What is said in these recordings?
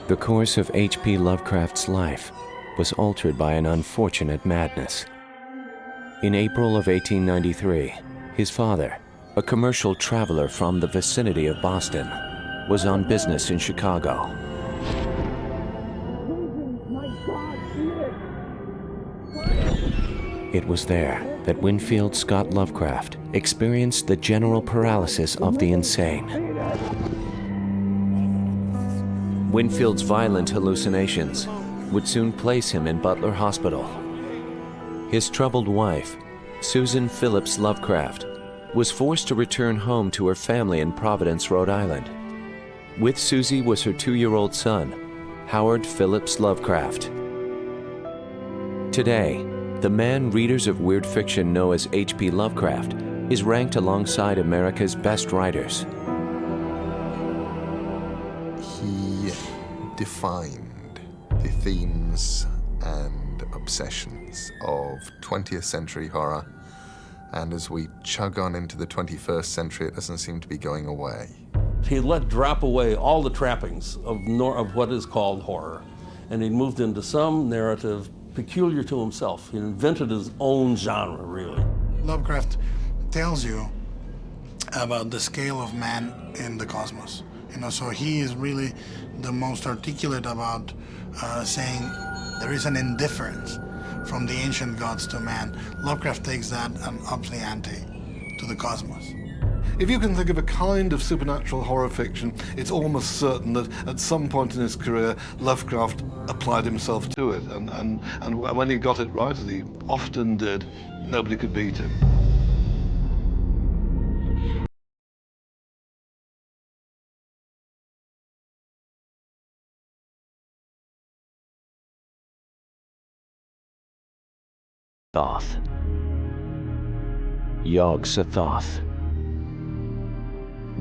The course of H.P. Lovecraft's life was altered by an unfortunate madness. In April of 1893, his father, a commercial traveler from the vicinity of Boston, was on business in Chicago. It was there that Winfield Scott Lovecraft experienced the general paralysis of the insane. Winfield's violent hallucinations would soon place him in Butler Hospital. His troubled wife, Susan Phillips Lovecraft, was forced to return home to her family in Providence, Rhode Island. With Susie was her 2-year-old son, Howard Phillips Lovecraft. Today, the man readers of weird fiction know as H.P. Lovecraft is ranked alongside America's best writers. He defined the themes and obsessions of 20th century horror, and as we chug on into the 21st century, it doesn't seem to be going away. He let drop away all the trappings of what is called horror, and he moved into some narrative peculiar to himself. He invented his own genre, really. Lovecraft tells you about the scale of man in the cosmos. So he is really the most articulate about saying there is an indifference from the ancient gods to man. Lovecraft takes that and ups the ante to the cosmos. If you can think of a kind of supernatural horror fiction, it's almost certain that at some point in his career, Lovecraft applied himself to it. And when he got it right, as he often did, nobody could beat him. Thoth. Yog-Sothoth.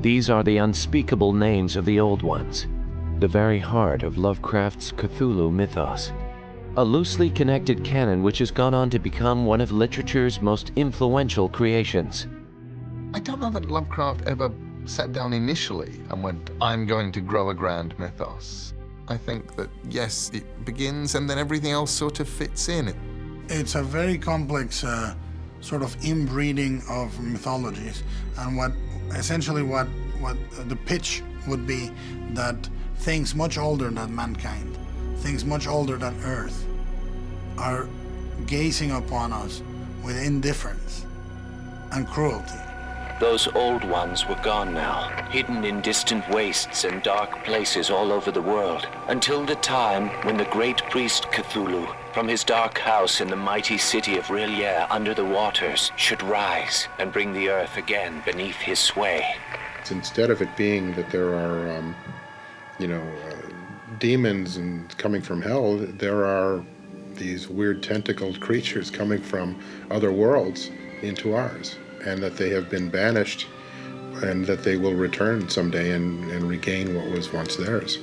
These are the unspeakable names of the Old Ones, the very heart of Lovecraft's Cthulhu Mythos, a loosely connected canon which has gone on to become one of literature's most influential creations. I don't know that Lovecraft ever sat down initially and went, I'm going to grow a grand mythos. I think that, yes, it begins and then everything else sort of fits in. It's a very complex sort of inbreeding of mythologies, and what the pitch would be that things much older than mankind, things much older than Earth, are gazing upon us with indifference and cruelty. Those old ones were gone now, hidden in distant wastes and dark places all over the world, until the time when the great priest Cthulhu, from his dark house in the mighty city of R'lyeh under the waters, should rise and bring the earth again beneath his sway. Instead of it being that there are, demons and coming from hell, there are these weird tentacled creatures coming from other worlds into ours, and that they have been banished and that they will return someday and regain what was once theirs.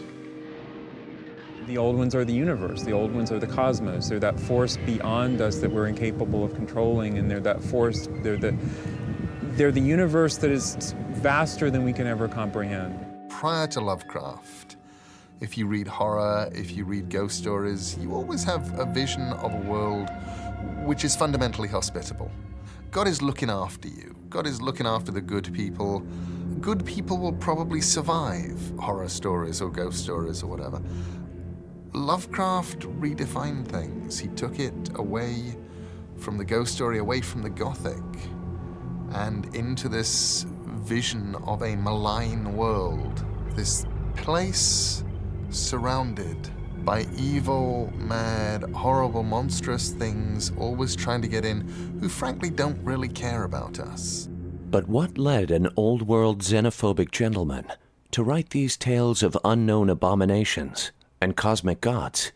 The old ones are the universe, the old ones are the cosmos. They're that force beyond us that we're incapable of controlling, and they're that force, they're the universe that is vaster than we can ever comprehend. Prior to Lovecraft, if you read horror, if you read ghost stories, you always have a vision of a world which is fundamentally hospitable. God is looking after you. God is looking after the good people. Good people will probably survive horror stories or ghost stories or whatever. Lovecraft redefined things. He took it away from the ghost story, away from the Gothic, and into this vision of a malign world. This place surrounded by evil, mad, horrible, monstrous things always trying to get in, who frankly don't really care about us. But what led an old-world xenophobic gentleman to write these tales of unknown abominations and cosmic gods?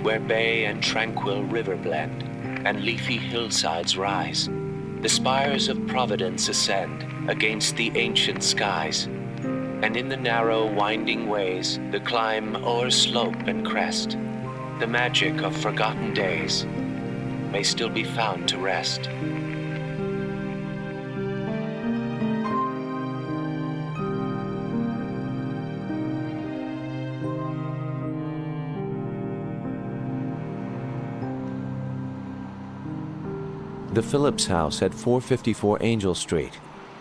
Where bay and tranquil river blend, and leafy hillsides rise, the spires of Providence ascend against the ancient skies, and in the narrow winding ways the climb o'er slope and crest, the magic of forgotten days may still be found to rest. The Phillips house at 454 Angel Street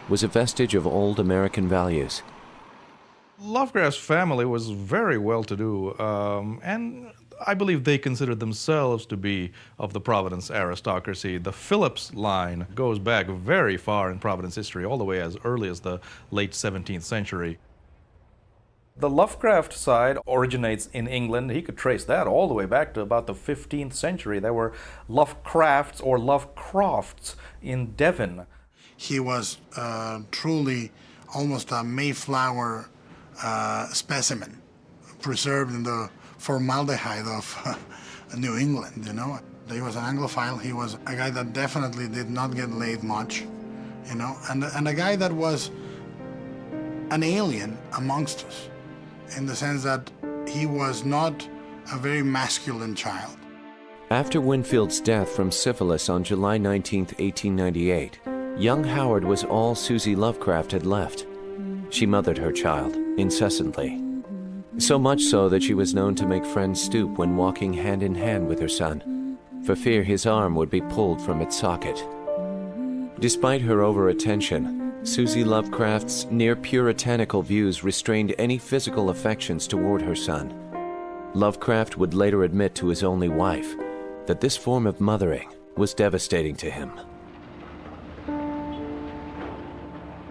was a vestige of old American values. Lovecraft's family was very well-to-do, and I believe they considered themselves to be of the Providence aristocracy. The Phillips line goes back very far in Providence history, all the way as early as the late 17th century. The Lovecraft side originates in England. He could trace that all the way back to about the 15th century. There were Lovecrafts or Lovecrafts in Devon. He was truly almost a Mayflower specimen, preserved in the formaldehyde of New England, you know. He was an Anglophile. He was a guy that definitely did not get laid much, you know, and a guy that was an alien amongst us, in the sense that he was not a very masculine child. After Winfield's death from syphilis on July 19, 1898, young Howard was all Susie Lovecraft had left. She mothered her child incessantly, so much so that she was known to make friends stoop when walking hand in hand with her son, for fear his arm would be pulled from its socket. Despite her over-attention, Susie Lovecraft's near-puritanical views restrained any physical affections toward her son. Lovecraft would later admit to his only wife that this form of mothering was devastating to him.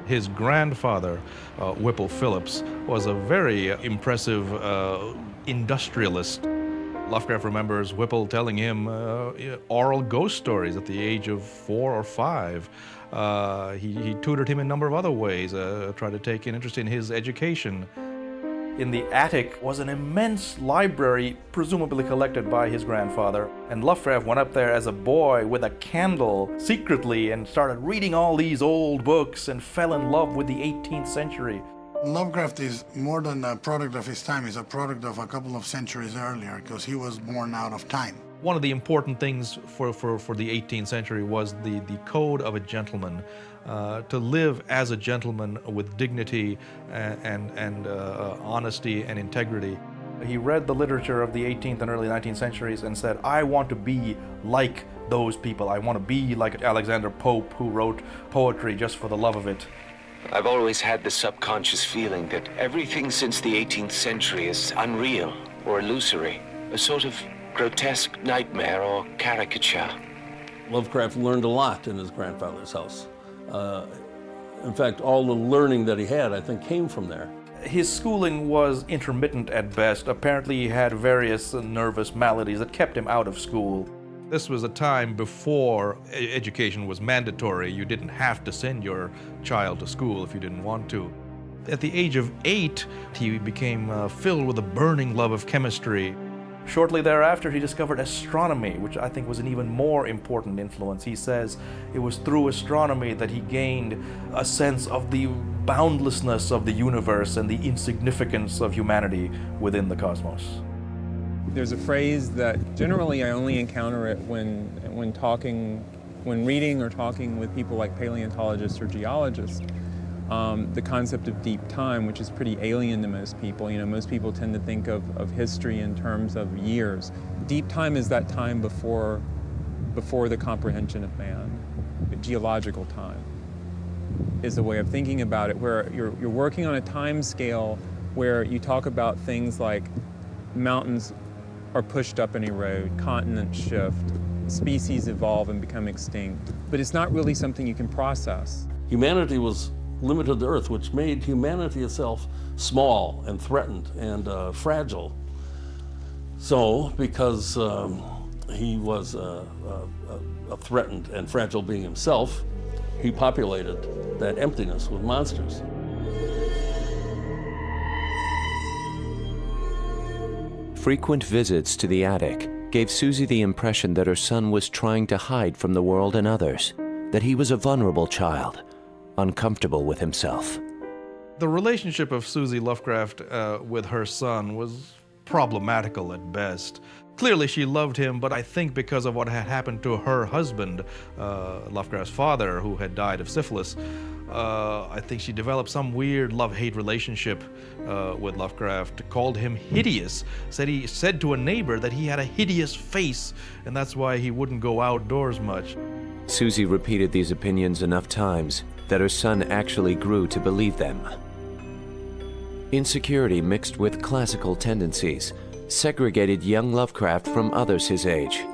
His grandfather, Whipple Phillips, was a very impressive industrialist. Lovecraft remembers Whipple telling him oral ghost stories at the age of 4 or 5. He tutored him in a number of other ways, tried to take an interest in his education. In the attic was an immense library, presumably collected by his grandfather. And Lovecraft went up there as a boy with a candle secretly and started reading all these old books and fell in love with the 18th century. Lovecraft is more than a product of his time. He's a product of a couple of centuries earlier, because he was born out of time. One of the important things for the 18th century was the code of a gentleman. To live as a gentleman with dignity and honesty and integrity. He read the literature of the 18th and early 19th centuries and said, I want to be like those people. I want to be like Alexander Pope, who wrote poetry just for the love of it. I've always had the subconscious feeling that everything since the 18th century is unreal or illusory, a sort of grotesque nightmare or caricature. Lovecraft learned a lot in his grandfather's house. In fact, all the learning that he had, I think, came from there. His schooling was intermittent at best. Apparently he had various nervous maladies that kept him out of school. This was a time before education was mandatory. You didn't have to send your child to school if you didn't want to. At the age of 8, he became filled with a burning love of chemistry. Shortly thereafter, he discovered astronomy, which I think was an even more important influence. He says it was through astronomy that he gained a sense of the boundlessness of the universe and the insignificance of humanity within the cosmos. There's a phrase that generally I only encounter it when reading or talking with people like paleontologists or geologists. The concept of deep time, which is pretty alien to most people. You know, most people tend to think of history in terms of years. Deep time is that time before the comprehension of man. Geological time is a way of thinking about it, where you're working on a time scale where you talk about things like mountains are pushed up and erode, continents shift, species evolve and become extinct. But it's not really something you can process. Humanity was limited to Earth, which made humanity itself small and threatened and fragile. So, because he was a threatened and fragile being himself, he populated that emptiness with monsters. Frequent visits to the attic gave Susie the impression that her son was trying to hide from the world and others, that he was a vulnerable child, uncomfortable with himself. The relationship of Susie Lovecraft with her son was problematical at best. Clearly she loved him, but I think because of what had happened to her husband, Lovecraft's father, who had died of syphilis, I think she developed some weird love-hate relationship with Lovecraft, called him hideous, said to a neighbor that he had a hideous face, and that's why he wouldn't go outdoors much. Susie repeated these opinions enough times that her son actually grew to believe them. Insecurity mixed with classical tendencies segregated young Lovecraft from others his age.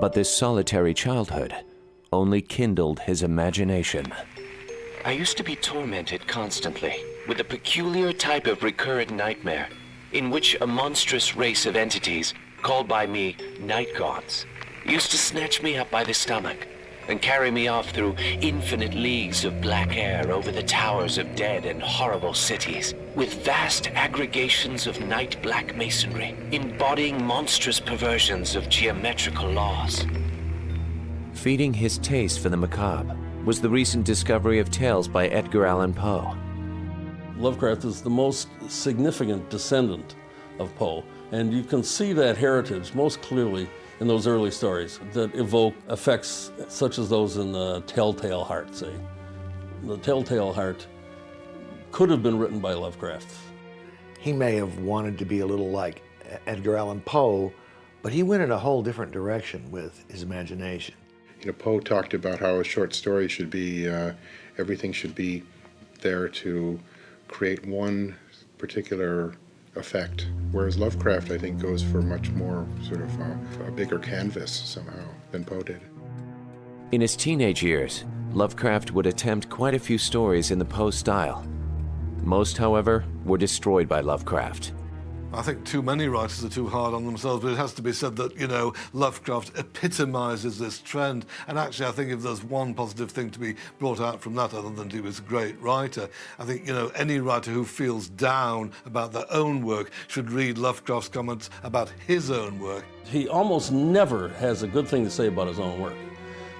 But this solitary childhood only kindled his imagination. I used to be tormented constantly with a peculiar type of recurrent nightmare in which a monstrous race of entities, called by me night gods, used to snatch me up by the stomach and carry me off through infinite leagues of black air over the towers of dead and horrible cities, with vast aggregations of night black masonry, embodying monstrous perversions of geometrical laws. Feeding his taste for the macabre was the recent discovery of tales by Edgar Allan Poe. Lovecraft is the most significant descendant of Poe, and you can see that heritage most clearly in those early stories that evoke effects such as those in the Telltale Heart, say. The Telltale Heart could have been written by Lovecraft. He may have wanted to be a little like Edgar Allan Poe, but he went in a whole different direction with his imagination. You know, Poe talked about how a short story should be, everything should be there to create one particular effect, whereas Lovecraft, I think, goes for much more sort of a bigger canvas somehow than Poe did. In his teenage years, Lovecraft would attempt quite a few stories in the Poe style. Most, however, were destroyed by Lovecraft. I think too many writers are too hard on themselves, but it has to be said that, you know, Lovecraft epitomizes this trend. And actually, I think if there's one positive thing to be brought out from that, other than he was a great writer, I think, you know, any writer who feels down about their own work should read Lovecraft's comments about his own work. He almost never has a good thing to say about his own work.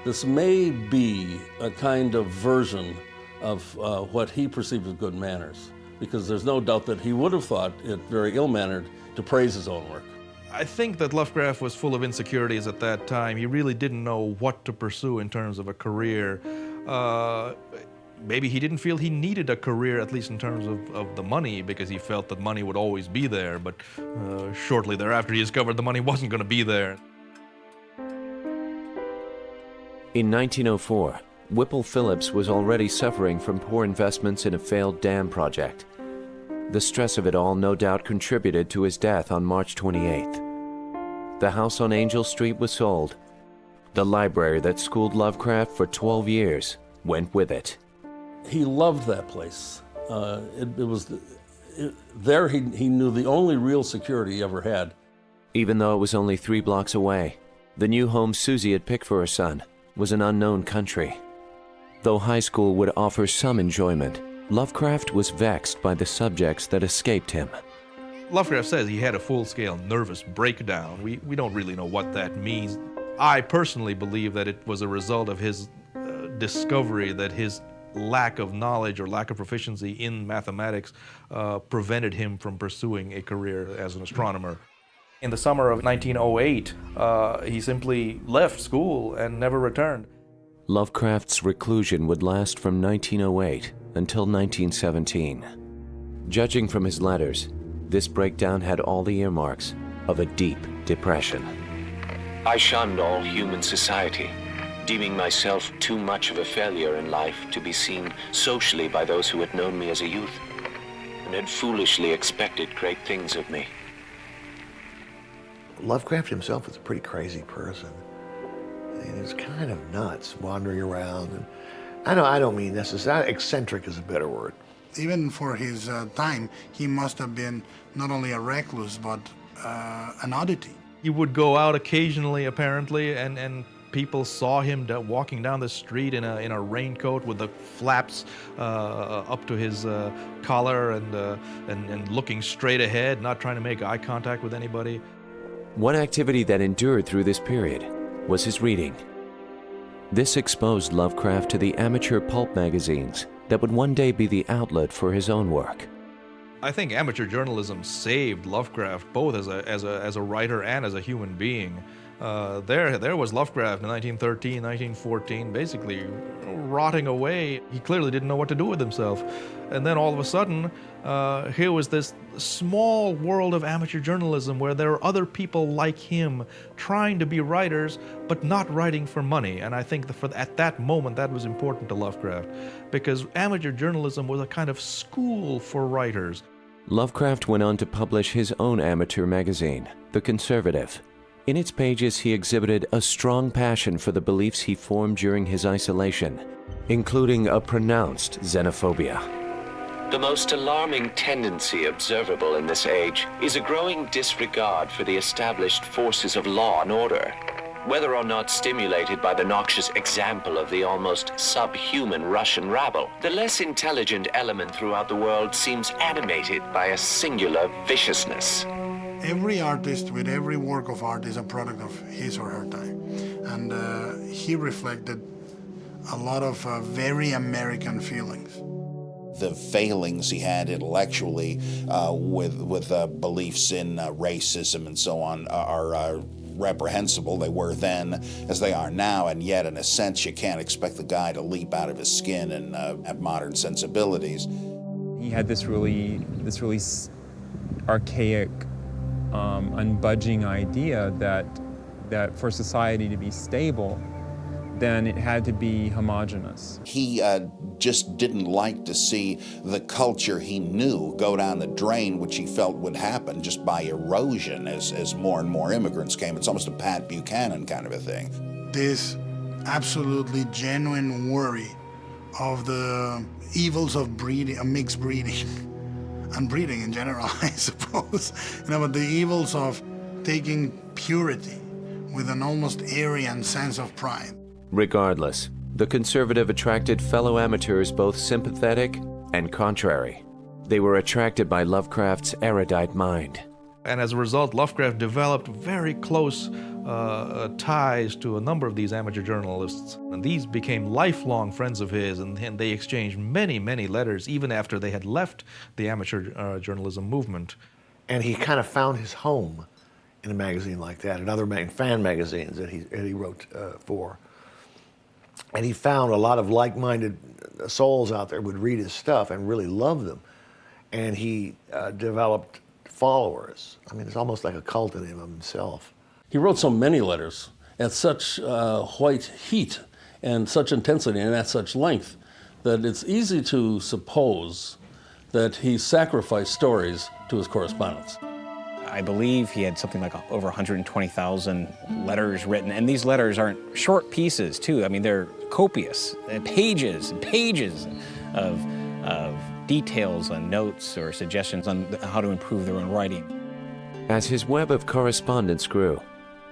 This may be a kind of version of what he perceived as good manners, because there's no doubt that he would have thought it very ill-mannered to praise his own work. I think that Lovecraft was full of insecurities at that time. He really didn't know what to pursue in terms of a career. Maybe he didn't feel he needed a career, at least in terms of the money, because he felt that money would always be there. But shortly thereafter, he discovered the money wasn't going to be there. In 1904, Whipple Phillips was already suffering from poor investments in a failed dam project. The stress of it all no doubt contributed to his death on March 28th. The house on Angel Street was sold. The library that schooled Lovecraft for 12 years went with it. He loved that place. There he knew the only real security he ever had. Even though it was only 3 blocks away, the new home Susie had picked for her son was an unknown country. Though high school would offer some enjoyment, Lovecraft was vexed by the subjects that escaped him. Lovecraft says he had a full-scale nervous breakdown. We don't really know what that means. I personally believe that it was a result of his discovery that his lack of knowledge or lack of proficiency in mathematics prevented him from pursuing a career as an astronomer. In the summer of 1908, he simply left school and never returned. Lovecraft's reclusion would last from 1908 until 1917. Judging from his letters, this breakdown had all the earmarks of a deep depression. I shunned all human society, deeming myself too much of a failure in life to be seen socially by those who had known me as a youth and had foolishly expected great things of me. Lovecraft himself was a pretty crazy person. He was kind of nuts, wandering around. And I don't mean necessarily, eccentric is a better word. Even for his time, he must have been not only a recluse, but an oddity. He would go out occasionally, apparently, and people saw him walking down the street in a raincoat with the flaps up to his collar and looking straight ahead, not trying to make eye contact with anybody. One activity that endured through this period was his reading. This exposed Lovecraft to the amateur pulp magazines that would one day be the outlet for his own work. I think amateur journalism saved Lovecraft both as a writer and as a human being. There was Lovecraft in 1913, 1914, basically rotting away. He clearly didn't know what to do with himself. And then all of a sudden, here was this small world of amateur journalism where there are other people like him trying to be writers, but not writing for money. And I think at that moment, that was important to Lovecraft, because amateur journalism was a kind of school for writers. Lovecraft went on to publish his own amateur magazine, The Conservative. In its pages, he exhibited a strong passion for the beliefs he formed during his isolation, including a pronounced xenophobia. The most alarming tendency observable in this age is a growing disregard for the established forces of law and order. Whether or not stimulated by the noxious example of the almost subhuman Russian rabble, the less intelligent element throughout the world seems animated by a singular viciousness. Every artist with every work of art is a product of his or her time. And he reflected a lot of very American feelings. The failings he had intellectually with beliefs in racism and so on are reprehensible. They were then as they are now, and yet in a sense you can't expect the guy to leap out of his skin and have modern sensibilities. He had this really archaic, unbudging idea that for society to be stable, then it had to be homogenous. He just didn't like to see the culture he knew go down the drain, which he felt would happen just by erosion as more and more immigrants came. It's almost a Pat Buchanan kind of a thing. This absolutely genuine worry of the evils of breeding, mixed breeding, and breeding in general, I suppose. But the evils of taking purity with an almost Aryan sense of pride. Regardless, The Conservative attracted fellow amateurs both sympathetic and contrary. They were attracted by Lovecraft's erudite mind. And as a result, Lovecraft developed very close ties to a number of these amateur journalists. And these became lifelong friends of his, and they exchanged many, many letters even after they had left the amateur journalism movement. And he kind of found his home in a magazine like that, and other fan magazines that he wrote for. And he found a lot of like-minded souls out there would read his stuff and really love them. And he developed followers. I mean, it's almost like a cult in him of himself. He wrote so many letters at such white heat and such intensity and at such length that it's easy to suppose that he sacrificed stories to his correspondence. I believe he had something like over 120,000 letters written, and these letters aren't short pieces, too. I mean, they're copious, pages and pages of details and notes or suggestions on how to improve their own writing. As his web of correspondence grew,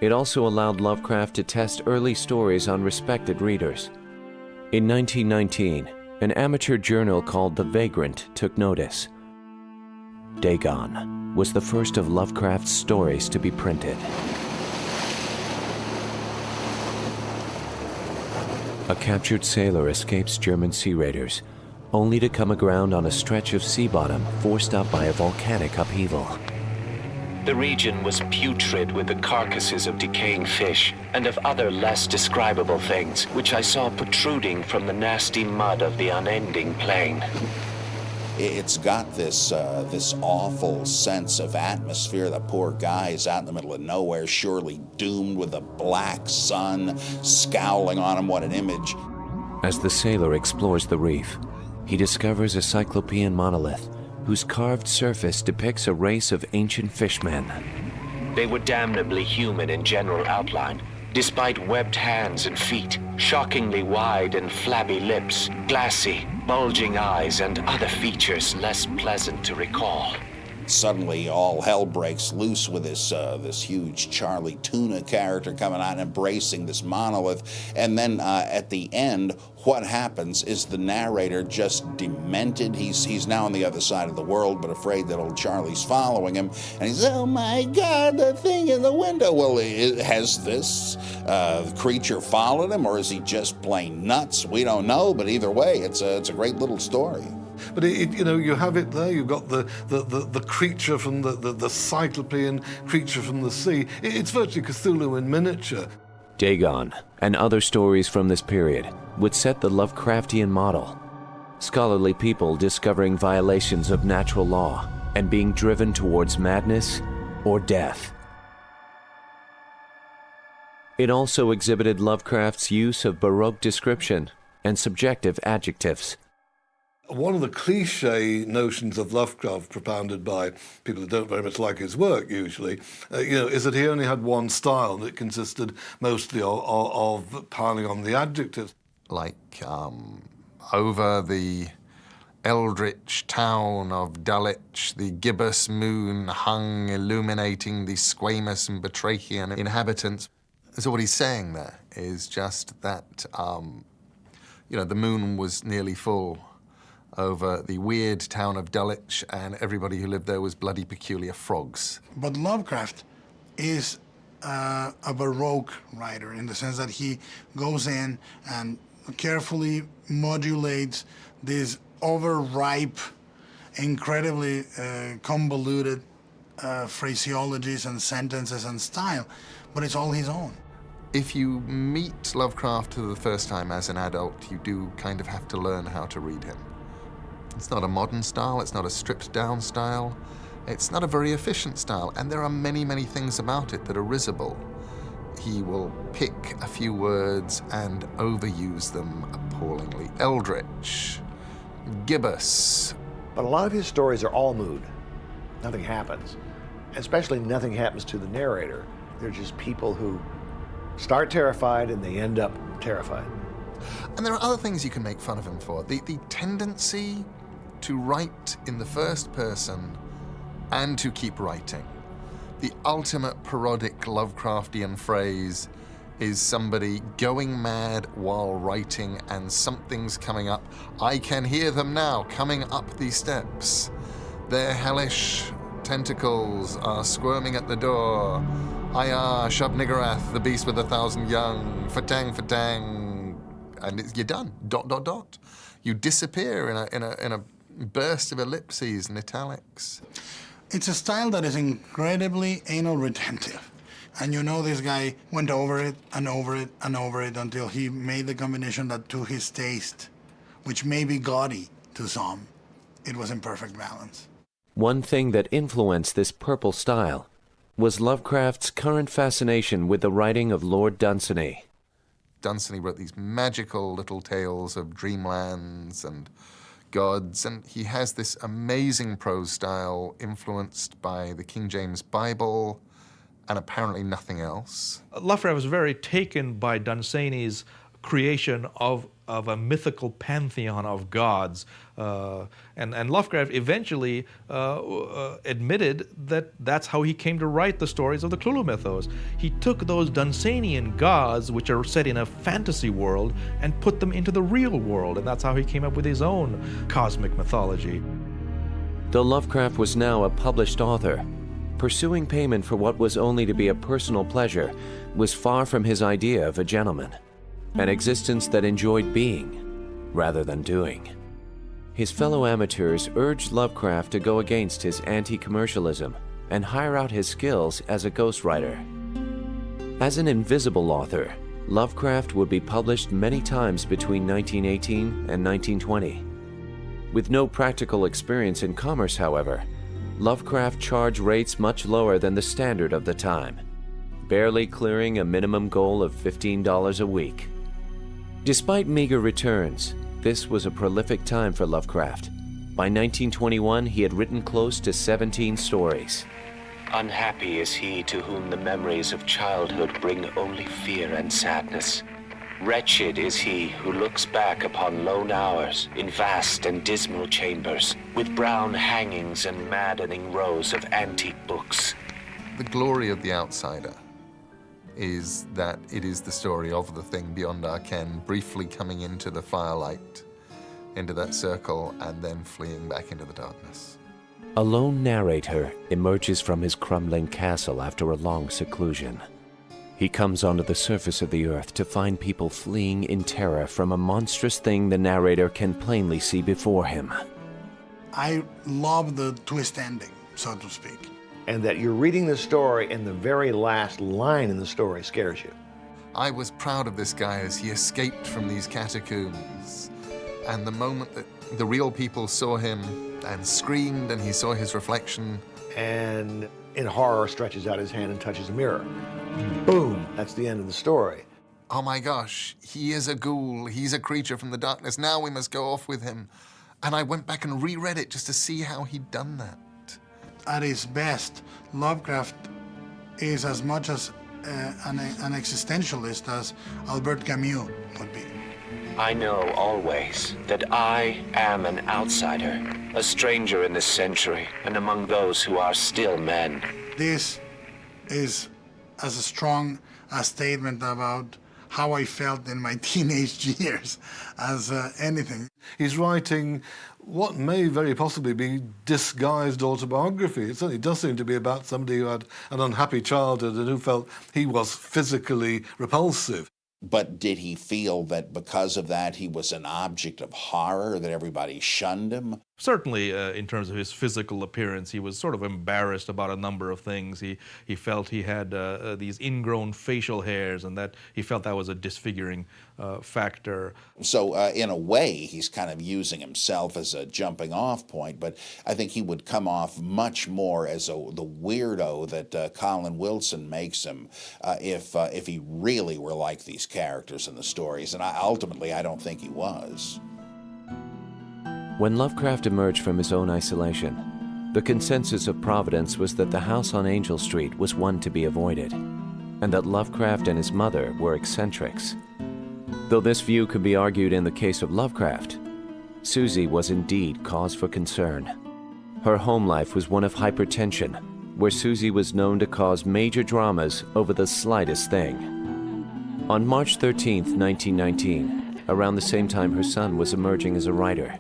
it also allowed Lovecraft to test early stories on respected readers. In 1919, an amateur journal called The Vagrant took notice. Dagon was the first of Lovecraft's stories to be printed. A captured sailor escapes German sea raiders, only to come aground on a stretch of sea bottom forced up by a volcanic upheaval. The region was putrid with the carcasses of decaying fish and of other less describable things, which I saw protruding from the nasty mud of the unending plain. It's got this awful sense of atmosphere. The poor guy is out in the middle of nowhere, surely doomed with the black sun scowling on him. What an image. As the sailor explores the reef, he discovers a cyclopean monolith whose carved surface depicts a race of ancient fishmen. They were damnably human in general outline, despite webbed hands and feet, shockingly wide and flabby lips, glassy, bulging eyes, and other features less pleasant to recall. Suddenly, all hell breaks loose with this huge Charlie Tuna character coming out and embracing this monolith. And then at the end, what happens is the narrator just demented. He's now on the other side of the world, but afraid that old Charlie's following him. And he's, oh my God, the thing in the window. Well, has this creature followed him, or is he just plain nuts? We don't know, but either way, it's a great little story. But you have it there. You've got the creature from the cyclopean creature from the sea. It's virtually Cthulhu in miniature. Dagon and other stories from this period would set the Lovecraftian model. Scholarly people discovering violations of natural law and being driven towards madness or death. It also exhibited Lovecraft's use of Baroque description and subjective adjectives. One of the cliche notions of Lovecraft propounded by people who don't very much like his work usually, is that he only had one style, and it consisted mostly of piling on the adjectives. Like over the eldritch town of Dulwich, the gibbous moon hung illuminating the squamous and batrachian inhabitants. So what he's saying there is just that, the moon was nearly full over the weird town of Dulwich, and everybody who lived there was bloody peculiar frogs. But Lovecraft is a Baroque writer in the sense that he goes in and carefully modulates these overripe, incredibly convoluted phraseologies and sentences and style, but it's all his own. If you meet Lovecraft for the first time as an adult, you do kind of have to learn how to read him. It's not a modern style, it's not a stripped-down style, it's not a very efficient style, and there are many, many things about it that are risible. He will pick a few words and overuse them appallingly. Eldritch, gibbous. But a lot of his stories are all mood. Nothing happens. Especially nothing happens to the narrator. They're just people who start terrified and they end up terrified. And there are other things you can make fun of him for. The tendency to write in the first person and to keep writing. The ultimate parodic Lovecraftian phrase is somebody going mad while writing and something's coming up. I can hear them now coming up these steps. Their hellish tentacles are squirming at the door. Ayah, Shub Niggurath, the beast with 1,000 young, fatang, fatang, and you're done. ... You disappear in a burst of ellipses and italics. It's a style that is incredibly anal retentive. And this guy went over it and over it and over it until he made the combination that to his taste, which may be gaudy to some, it was in perfect balance. One thing that influenced this purple style was Lovecraft's current fascination with the writing of Lord Dunsany. Dunsany wrote these magical little tales of dreamlands and gods, and he has this amazing prose style influenced by the King James Bible and apparently nothing else. Lovecraft was very taken by Dunsany's creation of a mythical pantheon of gods. And Lovecraft eventually admitted that that's how he came to write the stories of the Cthulhu Mythos. He took those Dunsanian gods, which are set in a fantasy world, and put them into the real world, and that's how he came up with his own cosmic mythology. Though Lovecraft was now a published author, pursuing payment for what was only to be a personal pleasure was far from his idea of a gentleman, an existence that enjoyed being rather than doing. His fellow amateurs urged Lovecraft to go against his anti-commercialism and hire out his skills as a ghostwriter. As an invisible author, Lovecraft would be published many times between 1918 and 1920. With no practical experience in commerce, however, Lovecraft charged rates much lower than the standard of the time, barely clearing a minimum goal of $15 a week. Despite meager returns, this was a prolific time for Lovecraft. By 1921, he had written close to 17 stories. Unhappy is he to whom the memories of childhood bring only fear and sadness. Wretched is he who looks back upon lone hours in vast and dismal chambers, with brown hangings and maddening rows of antique books. The glory of The Outsider is that it is the story of the thing beyond our ken, briefly coming into the firelight, into that circle, and then fleeing back into the darkness. A lone narrator emerges from his crumbling castle after a long seclusion. He comes onto the surface of the earth to find people fleeing in terror from a monstrous thing the narrator can plainly see before him. I love the twist ending, so to speak. And that you're reading the story and the very last line in the story scares you. I was proud of this guy as he escaped from these catacombs. And the moment that the real people saw him and screamed and he saw his reflection. And in horror, stretches out his hand and touches a mirror. Boom, that's the end of the story. Oh my gosh, he is a ghoul, he's a creature from the darkness, now we must go off with him. And I went back and reread it just to see how he'd done that. At his best, Lovecraft is as much as an existentialist as Albert Camus would be. I know always that I am an outsider, a stranger in this century, and among those who are still men. This is as strong a statement about how I felt in my teenage years as anything. He's writing what may very possibly be disguised autobiography. It certainly does seem to be about somebody who had an unhappy childhood and who felt he was physically repulsive. But did he feel that because of that he was an object of horror, that everybody shunned him? Certainly, in terms of his physical appearance, he was sort of embarrassed about a number of things. He felt he had these ingrown facial hairs, and that he felt that was a disfiguring factor. So in a way, he's kind of using himself as a jumping-off point, but I think he would come off much more as the weirdo that Colin Wilson makes him if he really were like these characters in the stories, and ultimately I don't think he was. When Lovecraft emerged from his own isolation, the consensus of Providence was that the house on Angel Street was one to be avoided, and that Lovecraft and his mother were eccentrics. Though this view could be argued in the case of Lovecraft, Susie was indeed cause for concern. Her home life was one of hypertension, where Susie was known to cause major dramas over the slightest thing. On March 13, 1919, around the same time her son was emerging as a writer,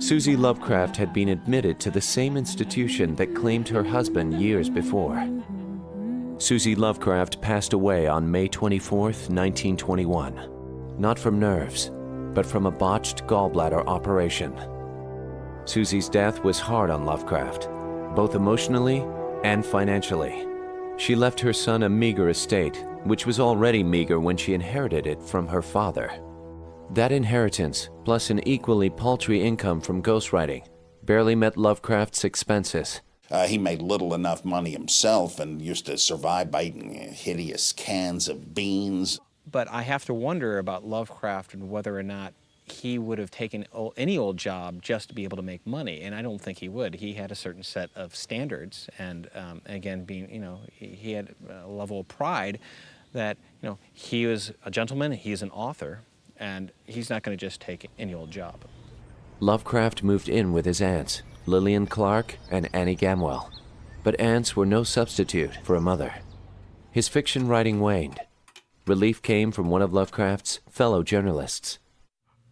Susie Lovecraft had been admitted to the same institution that claimed her husband years before. Susie Lovecraft passed away on May 24, 1921, not from nerves, but from a botched gallbladder operation. Susie's death was hard on Lovecraft, both emotionally and financially. She left her son a meager estate, which was already meager when she inherited it from her father. That inheritance, plus an equally paltry income from ghostwriting, barely met Lovecraft's expenses. He made little enough money himself and used to survive by eating hideous cans of beans. But I have to wonder about Lovecraft and whether or not he would have taken any old job just to be able to make money, and I don't think he would. He had a certain set of standards, and again, he had a level of pride that, he was a gentleman, he's an author, and he's not going to just take any old job. Lovecraft moved in with his aunts, Lillian Clark and Annie Gamwell, but aunts were no substitute for a mother. His fiction writing waned. Relief came from one of Lovecraft's fellow journalists.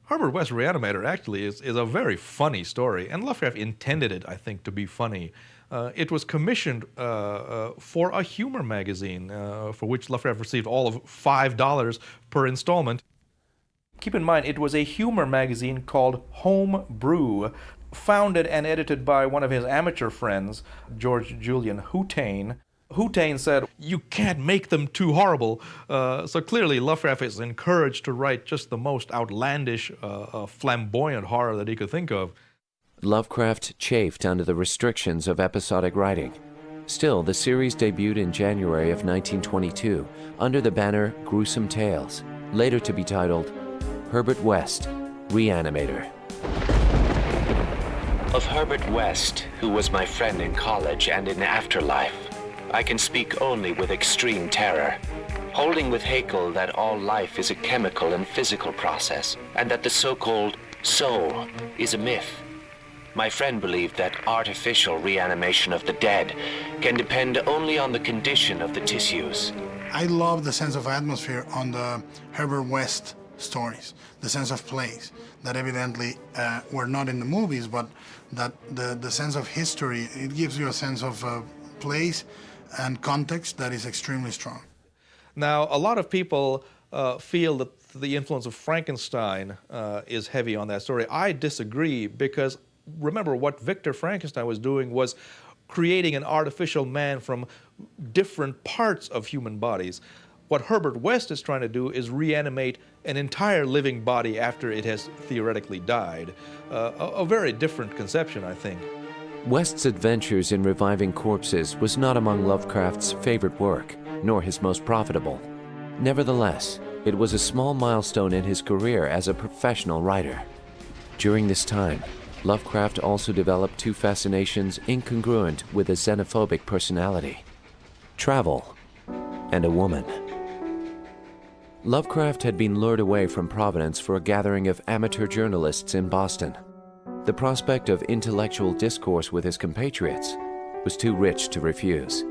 Herbert West Reanimator actually is a very funny story, and Lovecraft intended it, I think, to be funny. It was commissioned for a humor magazine, for which Lovecraft received all of $5 per installment. Keep in mind, it was a humor magazine called Home Brew, founded and edited by one of his amateur friends, George Julian Houtain. Houtain said, "You can't make them too horrible." So clearly Lovecraft is encouraged to write just the most outlandish, flamboyant horror that he could think of. Lovecraft chafed under the restrictions of episodic writing. Still, the series debuted in January of 1922 under the banner Gruesome Tales, later to be titled Herbert West, Reanimator. Of Herbert West, who was my friend in college and in afterlife, I can speak only with extreme terror, holding with Haeckel that all life is a chemical and physical process, and that the so-called soul is a myth. My friend believed that artificial reanimation of the dead can depend only on the condition of the tissues. I love the sense of atmosphere on the Herbert West stories, the sense of place that evidently were not in the movies, but that the sense of history, it gives you a sense of place and context that is extremely strong. Now, a lot of people feel that the influence of Frankenstein is heavy on that story. I disagree, because remember, what Victor Frankenstein was doing was creating an artificial man from different parts of human bodies. What Herbert West is trying to do is reanimate an entire living body after it has theoretically died. A very different conception, I think. West's adventures in reviving corpses was not among Lovecraft's favorite work, nor his most profitable. Nevertheless, it was a small milestone in his career as a professional writer. During this time, Lovecraft also developed two fascinations incongruent with a xenophobic personality: travel and a woman. Lovecraft had been lured away from Providence for a gathering of amateur journalists in Boston. The prospect of intellectual discourse with his compatriots was too rich to refuse.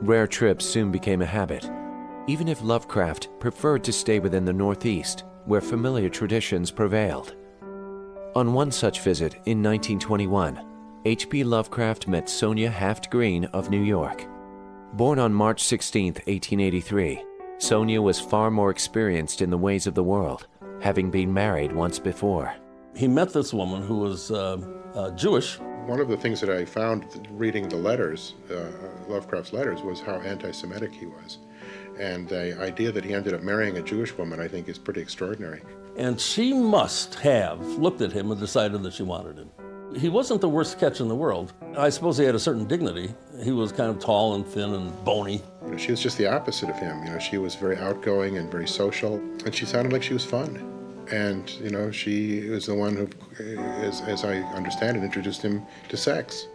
Rare trips soon became a habit, even if Lovecraft preferred to stay within the Northeast, where familiar traditions prevailed. On one such visit in 1921, H.P. Lovecraft met Sonia Haft-Green of New York. Born on March 16, 1883, Sonia was far more experienced in the ways of the world, having been married once before. He met this woman who was Jewish. One of the things that I found reading the letters, Lovecraft's letters, was how anti-Semitic he was. And the idea that he ended up marrying a Jewish woman, I think, is pretty extraordinary. And she must have looked at him and decided that she wanted him. He wasn't the worst catch in the world. I suppose he had a certain dignity. He was kind of tall and thin and bony. You know, she was just the opposite of him. You know, she was very outgoing and very social, and she sounded like she was fun. And, you know, she was the one who, as I understand it, introduced him to sex.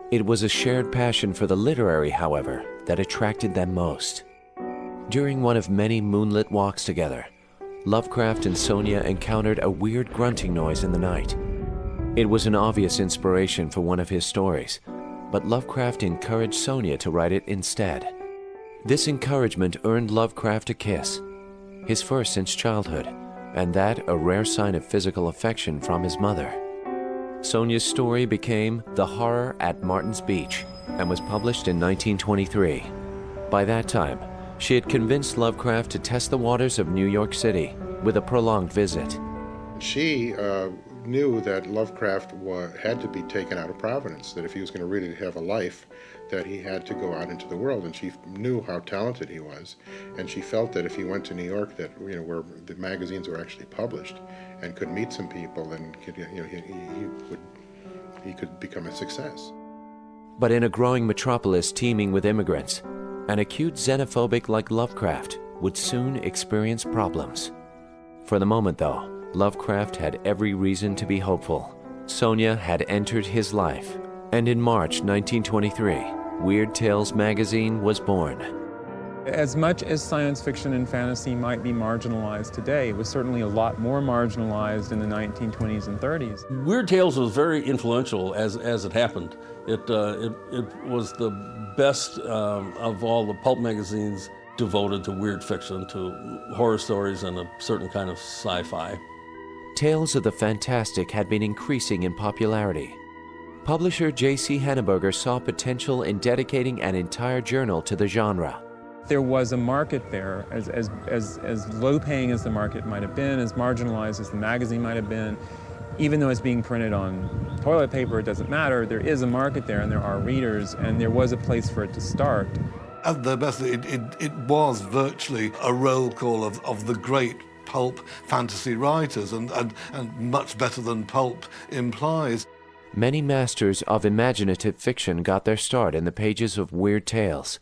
It was a shared passion for the literary, however, that attracted them most. During one of many moonlit walks together, Lovecraft and Sonia encountered a weird grunting noise in the night. It was an obvious inspiration for one of his stories, but Lovecraft encouraged Sonia to write it instead. This encouragement earned Lovecraft a kiss, his first since childhood, and that a rare sign of physical affection from his mother. Sonia's story became The Horror at Martin's Beach and was published in 1923. By that time, she had convinced Lovecraft to test the waters of New York City with a prolonged visit. She knew that Lovecraft had to be taken out of Providence, that if he was going to really have a life, that he had to go out into the world, and she knew how talented he was, and she felt that if he went to New York, that, you know, where the magazines were actually published, and could meet some people, and could, you know, he could become a success. But in a growing metropolis teeming with immigrants, an acute xenophobic like Lovecraft would soon experience problems. For the moment, though, Lovecraft had every reason to be hopeful. Sonia had entered his life, and in March 1923, Weird Tales magazine was born. As much as science fiction and fantasy might be marginalized today, it was certainly a lot more marginalized in the 1920s and 30s. Weird Tales was very influential as it happened. It was the best of all the pulp magazines devoted to weird fiction, to horror stories and a certain kind of sci-fi. Tales of the fantastic had been increasing in popularity. Publisher J.C. Henneberger saw potential in dedicating an entire journal to the genre. There was a market there, as low-paying as the market might have been, as marginalized as the magazine might have been. Even though it's being printed on toilet paper, it doesn't matter. There is a market there, and there are readers, and there was a place for it to start. At the best, it was virtually a roll call of the great pulp fantasy writers, and much better than pulp implies. Many masters of imaginative fiction got their start in the pages of Weird Tales.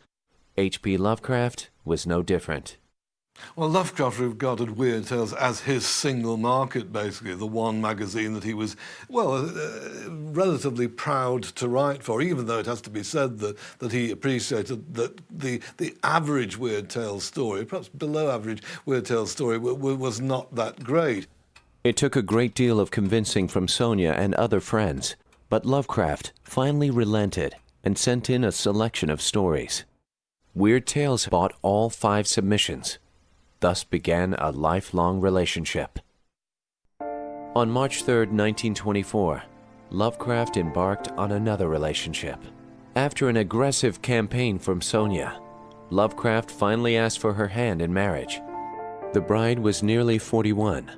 H.P. Lovecraft was no different. Well, Lovecraft regarded Weird Tales as his single market, basically, the one magazine that he was, relatively proud to write for, even though it has to be said that he appreciated that the average Weird Tales story, perhaps below average Weird Tales story, was not that great. It took a great deal of convincing from Sonia and other friends, but Lovecraft finally relented and sent in a selection of stories. Weird Tales bought all 5 submissions. Thus began a lifelong relationship. On March 3, 1924, Lovecraft embarked on another relationship. After an aggressive campaign from Sonia, Lovecraft finally asked for her hand in marriage. The bride was nearly 41.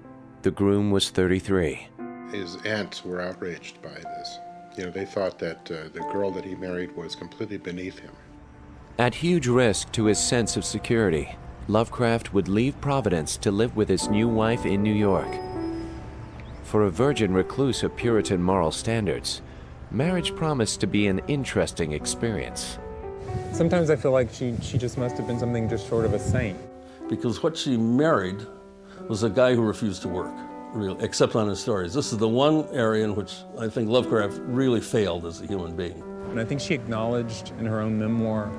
The groom was 33. his aunts were outraged by this. You know, they thought that the girl that he married was completely beneath him. At huge risk to his sense of security, Lovecraft would leave Providence to live with his new wife in New York. For a virgin recluse of Puritan moral standards, marriage promised to be an interesting experience. Sometimes I feel like she just must have been something just short of a saint. Because what she married was a guy who refused to work, really, except on his stories. This is the one area in which I think Lovecraft really failed as a human being. And I think she acknowledged in her own memoir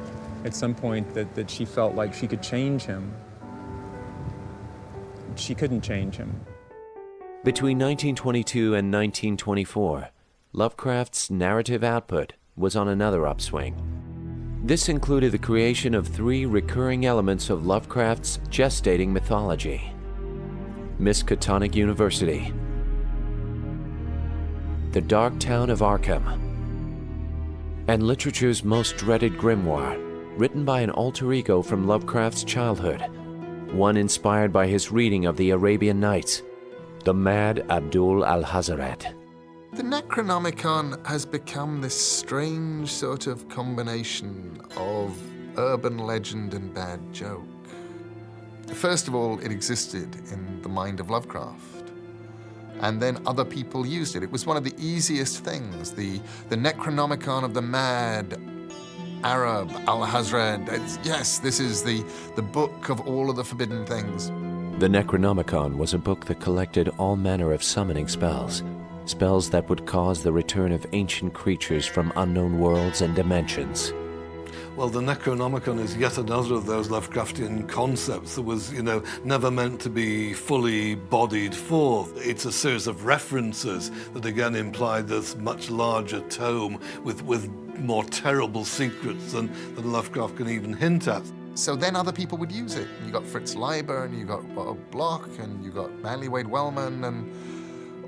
at some point that she felt like she could change him. She couldn't change him. Between 1922 and 1924, Lovecraft's narrative output was on another upswing. This included the creation of 3 recurring elements of Lovecraft's gestating mythology: Miskatonic University, the Dark Town of Arkham, and literature's most dreaded grimoire, written by an alter ego from Lovecraft's childhood, one inspired by his reading of the Arabian Nights, the Mad Abdul al-Hazaret. The Necronomicon has become this strange sort of combination of urban legend and bad joke. First of all, it existed in the mind of Lovecraft, and then other people used it. It was one of the easiest things, the Necronomicon of the Mad Arab al-Hazred. Yes, this is the book of all of the forbidden things. The Necronomicon was a book that collected all manner of summoning spells, spells that would cause the return of ancient creatures from unknown worlds and dimensions. Well, the Necronomicon is yet another of those Lovecraftian concepts that was, never meant to be fully bodied forth. It's a series of references that again imply this much larger tome with more terrible secrets than Lovecraft can even hint at. So then other people would use it. You got Fritz Leiber, and you got Bloch, and you got Manly Wade Wellman, and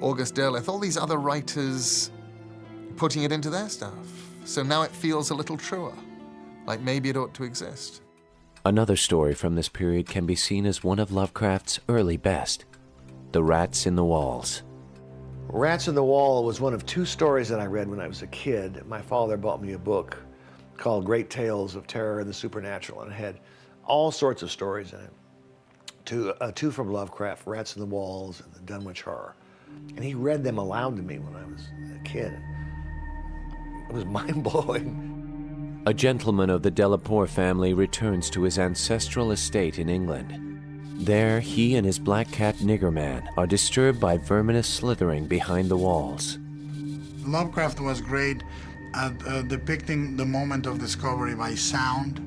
August Derleth, all these other writers putting it into their stuff. So now it feels a little truer, like maybe it ought to exist. Another story from this period can be seen as one of Lovecraft's early best, The Rats in the Walls. Rats in the Wall was one of 2 stories that I read when I was a kid. My father bought me a book called Great Tales of Terror and the Supernatural, and it had all sorts of stories in it. 2 from Lovecraft, Rats in the Walls and the Dunwich Horror. And he read them aloud to me when I was a kid. It was mind-blowing. A gentleman of the Delaporte family returns to his ancestral estate in England. There, he and his black cat Niggerman are disturbed by verminous slithering behind the walls. Lovecraft was great at depicting the moment of discovery by sound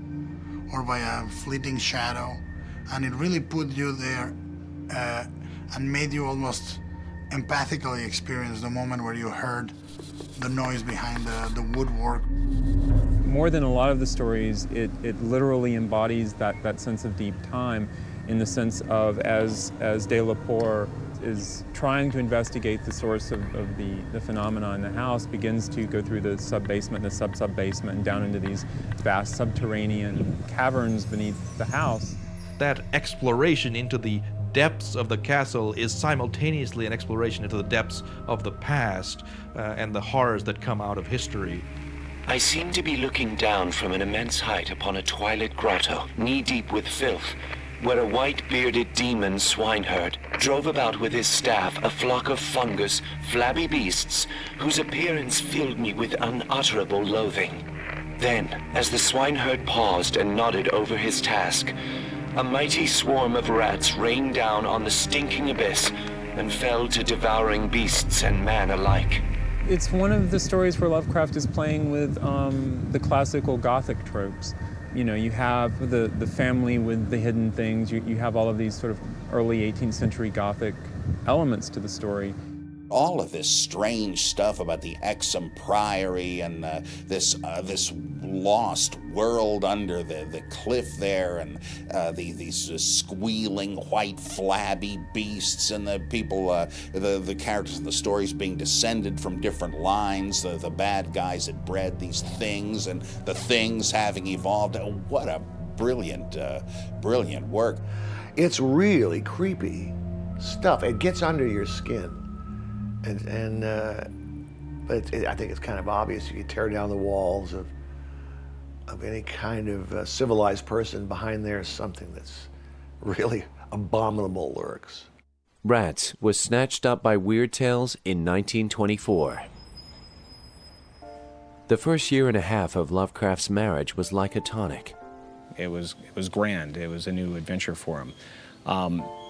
or by a fleeting shadow, and it really put you there and made you almost empathically experience the moment where you heard the noise behind the woodwork. More than a lot of the stories, it literally embodies that sense of deep time, in the sense of as de la Porte is trying to investigate the source of the phenomena in the house, begins to go through the sub-basement, the sub-sub-basement, and down into these vast subterranean caverns beneath the house. That exploration into the depths of the castle is simultaneously an exploration into the depths of the past and the horrors that come out of history. I seem to be looking down from an immense height upon a twilit grotto, knee-deep with filth, where a white-bearded demon swineherd drove about with his staff a flock of fungus, flabby beasts whose appearance filled me with unutterable loathing. Then, as the swineherd paused and nodded over his task, a mighty swarm of rats rained down on the stinking abyss and fell to devouring beasts and man alike. It's one of the stories where Lovecraft is playing with the classical Gothic tropes. You have the family with the hidden things. You have all of these sort of early 18th century Gothic elements to the story. All of this strange stuff about the Exham Priory and this lost world under the cliff there, and these squealing white flabby beasts, and the people, the characters in the stories being descended from different lines, the bad guys that bred these things, and the things having evolved. What a brilliant work. It's really creepy stuff. It gets under your skin. But I think it's kind of obvious. You tear down the walls of any kind of civilized person, behind there is something that's really abominable lurks. Rats was snatched up by Weird Tales in 1924. The first year and a half of Lovecraft's marriage was like a tonic. It was grand. It was a new adventure for him.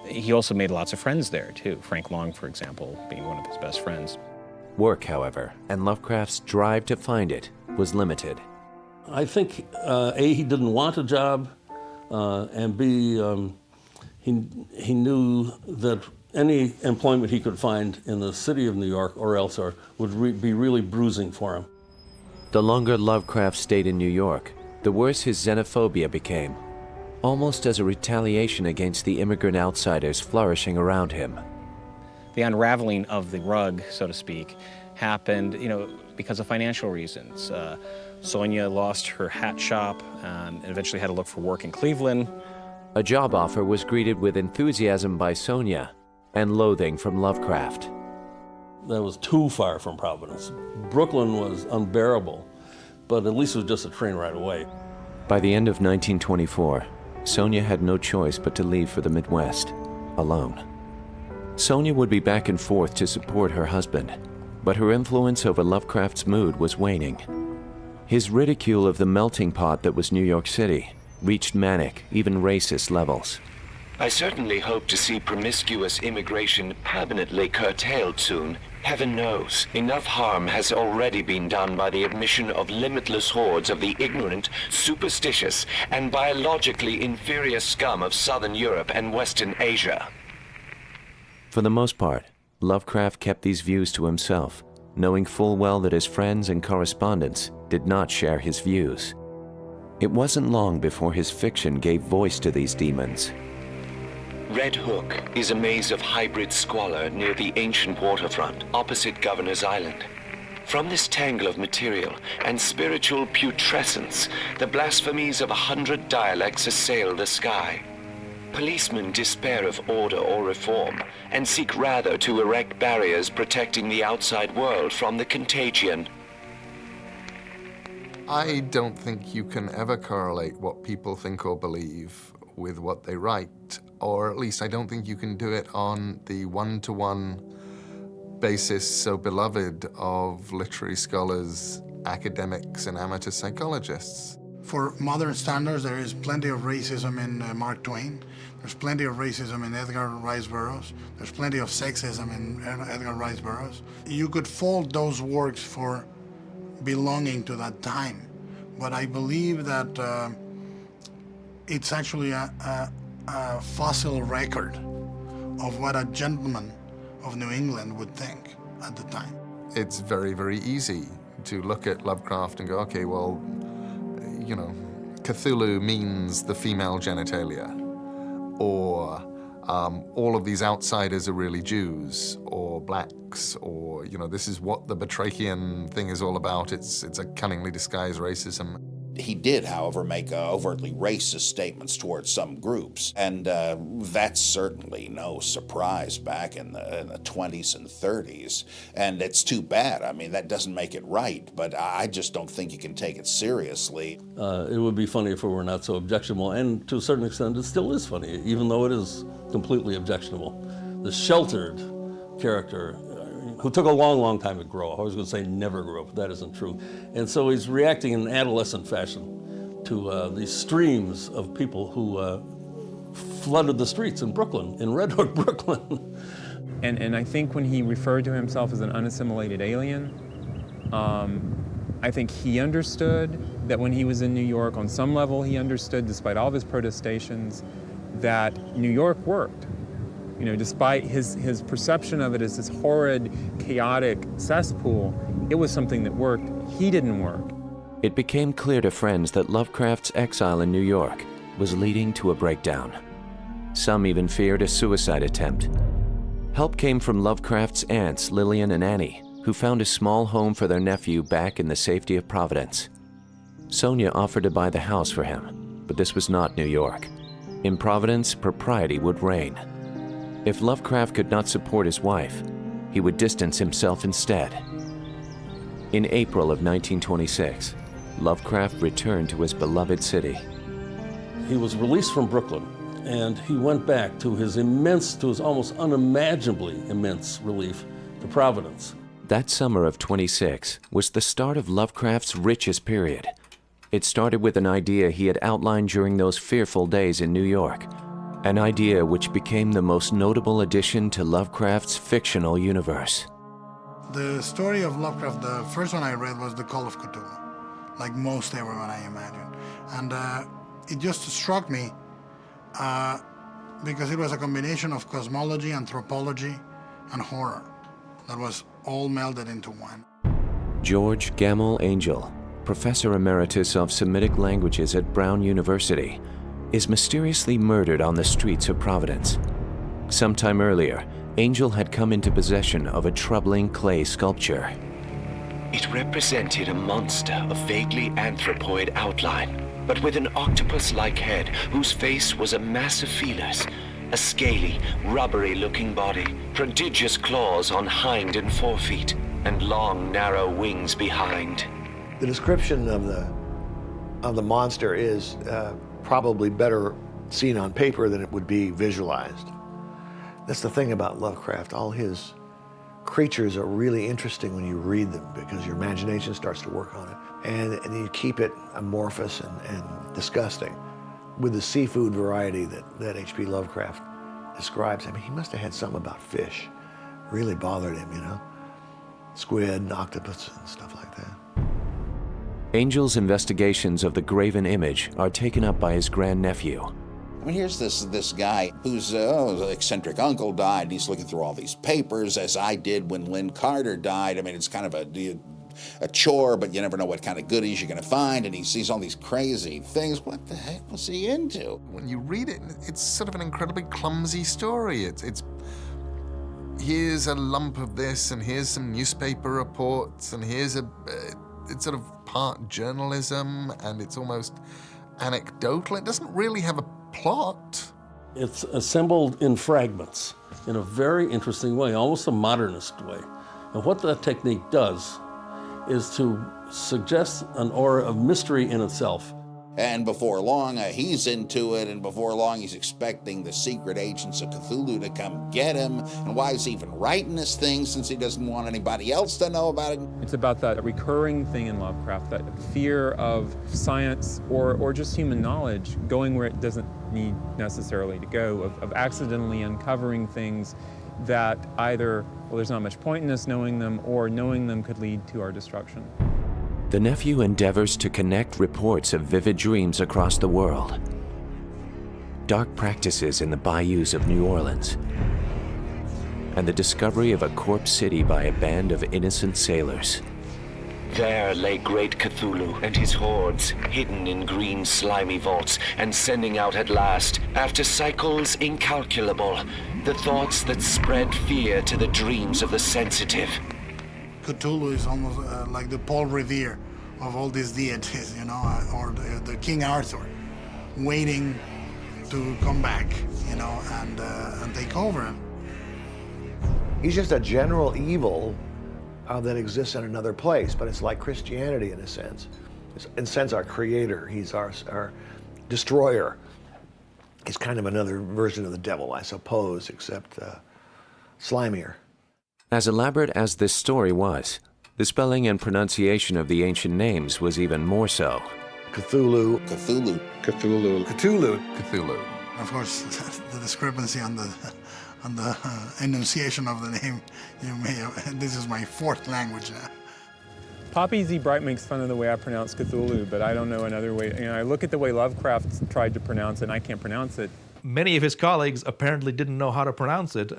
He also made lots of friends there, too. Frank Long, for example, being one of his best friends. Work, however, and Lovecraft's drive to find it was limited. I think, A, he didn't want a job, and B, he knew that any employment he could find in the city of New York or elsewhere would be really bruising for him. The longer Lovecraft stayed in New York, the worse his xenophobia became, almost as a retaliation against the immigrant outsiders flourishing around him. The unraveling of the rug, so to speak, happened, because of financial reasons. Sonia lost her hat shop and eventually had to look for work in Cleveland. A job offer was greeted with enthusiasm by Sonia and loathing from Lovecraft. That was too far from Providence. Brooklyn was unbearable, but at least it was just a train ride away. By the end of 1924, Sonia had no choice but to leave for the Midwest, alone. Sonia would be back and forth to support her husband, but her influence over Lovecraft's mood was waning. His ridicule of the melting pot that was New York City reached manic, even racist levels. I certainly hope to see promiscuous immigration permanently curtailed soon. Heaven knows, enough harm has already been done by the admission of limitless hordes of the ignorant, superstitious, and biologically inferior scum of Southern Europe and Western Asia. For the most part, Lovecraft kept these views to himself, knowing full well that his friends and correspondents did not share his views. It wasn't long before his fiction gave voice to these demons. Red Hook is a maze of hybrid squalor near the ancient waterfront opposite Governor's Island. From this tangle of material and spiritual putrescence, the blasphemies of 100 dialects assail the sky. Policemen despair of order or reform and seek rather to erect barriers protecting the outside world from the contagion. I don't think you can ever correlate what people think or believe with what they write, or at least I don't think you can do it on the one-to-one basis so beloved of literary scholars, academics, and amateur psychologists. For modern standards, there is plenty of racism in Mark Twain. There's plenty of racism in Edgar Rice Burroughs. There's plenty of sexism in Edgar Rice Burroughs. You could fault those works for belonging to that time, but I believe that it's actually a fossil record of what a gentleman of New England would think at the time. It's very, very easy to look at Lovecraft and go, okay, well, Cthulhu means the female genitalia, or all of these outsiders are really Jews or blacks, or this is what the Batrachian thing is all about. It's a cunningly disguised racism. He did, however, make overtly racist statements towards some groups, and that's certainly no surprise back in the 20s and 30s, and it's too bad. I mean, that doesn't make it right, but I just don't think you can take it seriously. It would be funny if it were not so objectionable, and to a certain extent it still is funny, even though it is completely objectionable. The sheltered character, who took a long, long time to grow up. I was going to say never grew up, but that isn't true. And so he's reacting in an adolescent fashion to these streams of people who flooded the streets in Brooklyn, in Red Hook, Brooklyn. And I think when he referred to himself as an unassimilated alien, I think he understood that when he was in New York, on some level he understood, despite all of his protestations, that New York worked. Despite his perception of it as this horrid, chaotic cesspool, it was something that worked. He didn't work. It became clear to friends that Lovecraft's exile in New York was leading to a breakdown. Some even feared a suicide attempt. Help came from Lovecraft's aunts, Lillian and Annie, who found a small home for their nephew back in the safety of Providence. Sonia offered to buy the house for him, but this was not New York. In Providence, propriety would reign. If Lovecraft could not support his wife, he would distance himself instead. In April of 1926, Lovecraft returned to his beloved city. He was released from Brooklyn, and he went back to his almost unimaginably immense relief, to Providence. That summer of 26 was the start of Lovecraft's richest period. It started with an idea he had outlined during those fearful days in New York, an idea which became the most notable addition to Lovecraft's fictional universe. The story of Lovecraft, the first one I read was The Call of Cthulhu, like most everyone I imagine. And it just struck me because it was a combination of cosmology, anthropology, and horror that was all melded into one. George Gamel Angel, Professor Emeritus of Semitic Languages at Brown University, is mysteriously murdered on the streets of Providence. Sometime earlier, Angel had come into possession of a troubling clay sculpture. It represented a monster of vaguely anthropoid outline, but with an octopus-like head whose face was a mass of feelers, a scaly, rubbery-looking body, prodigious claws on hind and forefeet, and long, narrow wings behind. The description of the monster is probably better seen on paper than it would be visualized. That's the thing about Lovecraft. All his creatures are really interesting when you read them because your imagination starts to work on it. And you keep it amorphous and disgusting. With the seafood variety that H.P. Lovecraft describes, I mean, he must have had something about fish. Really bothered him, you know? Squid and octopus and stuff like that. Angel's investigations of the graven image are taken up by his grandnephew. I mean, here's this guy whose eccentric uncle died, and he's looking through all these papers, as I did when Lynn Carter died. I mean, it's kind of a chore, but you never know what kind of goodies you're going to find, and he sees all these crazy things. What the heck was he into? When you read it, it's sort of an incredibly clumsy story. It's here's a lump of this, and here's some newspaper reports, and here's it's sort of part journalism, and it's almost anecdotal. It doesn't really have a plot. It's assembled in fragments in a very interesting way, almost a modernist way. And what that technique does is to suggest an aura of mystery in itself. And before long, he's into it, and before long, he's expecting the secret agents of Cthulhu to come get him. And why is he even writing this thing since he doesn't want anybody else to know about it? It's about that recurring thing in Lovecraft, that fear of science or just human knowledge going where it doesn't need necessarily to go, of accidentally uncovering things that either, well, there's not much point in us knowing them, or knowing them could lead to our destruction. The nephew endeavors to connect reports of vivid dreams across the world, dark practices in the bayous of New Orleans, and the discovery of a corpse city by a band of innocent sailors. There lay great Cthulhu and his hordes, hidden in green slimy vaults, and sending out at last, after cycles incalculable, the thoughts that spread fear to the dreams of the sensitive. Cthulhu is almost like the Paul Revere of all these deities, you know, or the King Arthur, waiting to come back, you know, and take over. He's just a general evil that exists in another place, but it's like Christianity in a sense. In a sense, our creator, he's our destroyer. He's kind of another version of the devil, I suppose, except slimier. As elaborate as this story was, the spelling and pronunciation of the ancient names was even more so. Cthulhu. Cthulhu. Cthulhu. Cthulhu. Cthulhu. Of course, the discrepancy on the enunciation of the name, you may have, this is my fourth language now. Poppy Z. Bright makes fun of the way I pronounce Cthulhu, but I don't know another way. You know, I look at the way Lovecraft tried to pronounce it, and I can't pronounce it. Many of his colleagues apparently didn't know how to pronounce it,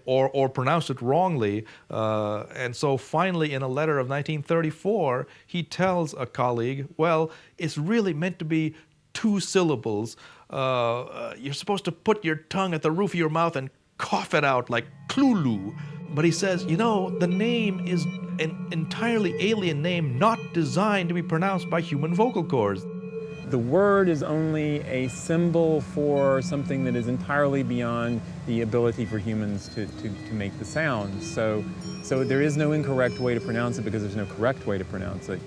or pronounced it wrongly. And so finally, in a letter of 1934, he tells a colleague, well, it's really meant to be 2 syllables. You're supposed to put your tongue at the roof of your mouth and cough it out like Cthulhu. But he says, you know, the name is an entirely alien name, not designed to be pronounced by human vocal cords. The word is only a symbol for something that is entirely beyond the ability for humans to make the sounds. So there is no incorrect way to pronounce it because there's no correct way to pronounce it.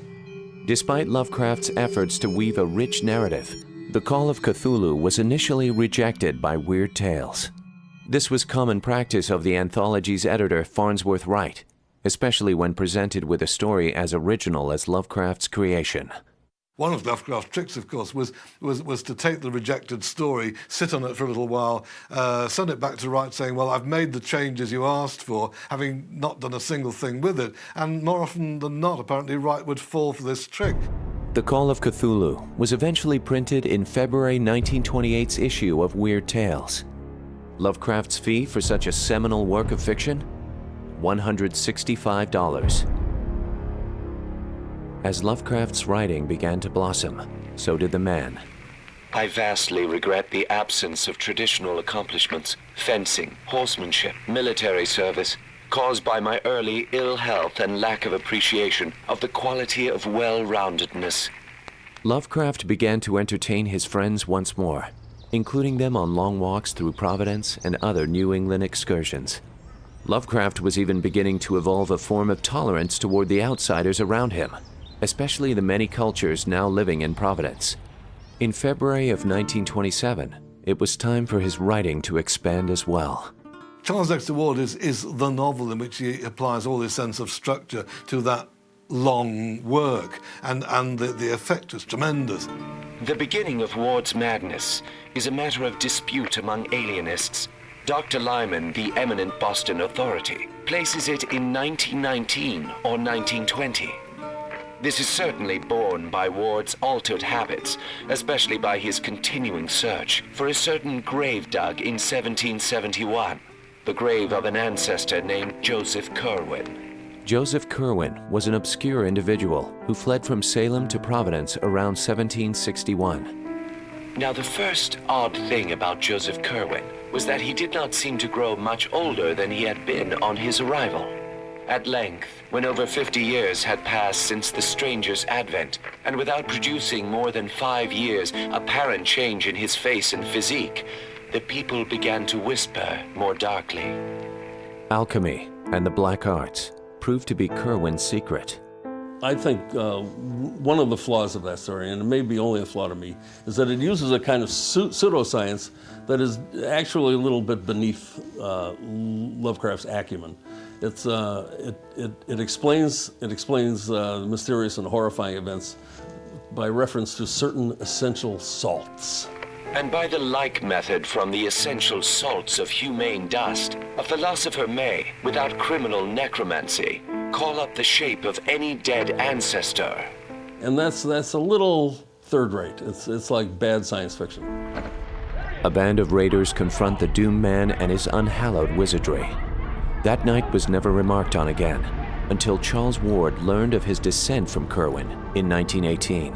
Despite Lovecraft's efforts to weave a rich narrative, The Call of Cthulhu was initially rejected by Weird Tales. This was common practice of the anthology's editor, Farnsworth Wright, especially when presented with a story as original as Lovecraft's creation. One of Lovecraft's tricks, of course, was to take the rejected story, sit on it for a little while, send it back to Wright saying, well, I've made the changes you asked for, having not done a single thing with it. And more often than not, apparently, Wright would fall for this trick. The Call of Cthulhu was eventually printed in February 1928's issue of Weird Tales. Lovecraft's fee for such a seminal work of fiction? $165. As Lovecraft's writing began to blossom, so did the man. I vastly regret the absence of traditional accomplishments, fencing, horsemanship, military service, caused by my early ill health and lack of appreciation of the quality of well-roundedness. Lovecraft began to entertain his friends once more, including them on long walks through Providence and other New England excursions. Lovecraft was even beginning to evolve a form of tolerance toward the outsiders around him, especially the many cultures now living in Providence. In February of 1927, it was time for his writing to expand as well. Charles Dexter Ward is the novel in which he applies all his sense of structure to that long work, and the effect is tremendous. The beginning of Ward's madness is a matter of dispute among alienists. Dr. Lyman, the eminent Boston authority, places it in 1919 or 1920. This is certainly borne by Ward's altered habits, especially by his continuing search for a certain grave dug in 1771, the grave of an ancestor named Joseph Curwen. Joseph Curwen was an obscure individual who fled from Salem to Providence around 1761. Now, the first odd thing about Joseph Curwen was that he did not seem to grow much older than he had been on his arrival. At length, when over 50 years had passed since the stranger's advent, and without producing more than 5 years' apparent change in his face and physique, the people began to whisper more darkly. Alchemy and the black arts proved to be Curwen's secret. I think one of the flaws of that story, and it may be only a flaw to me, is that it uses a kind of pseudoscience that is actually a little bit beneath Lovecraft's acumen. It explains mysterious and horrifying events by reference to certain essential salts. And by the like method from the essential salts of humane dust, a philosopher may, without criminal necromancy, call up the shape of any dead ancestor. And that's a little third rate. It's like bad science fiction. A band of raiders confront the doomed man and his unhallowed wizardry. That night was never remarked on again until Charles Ward learned of his descent from Curwen in 1918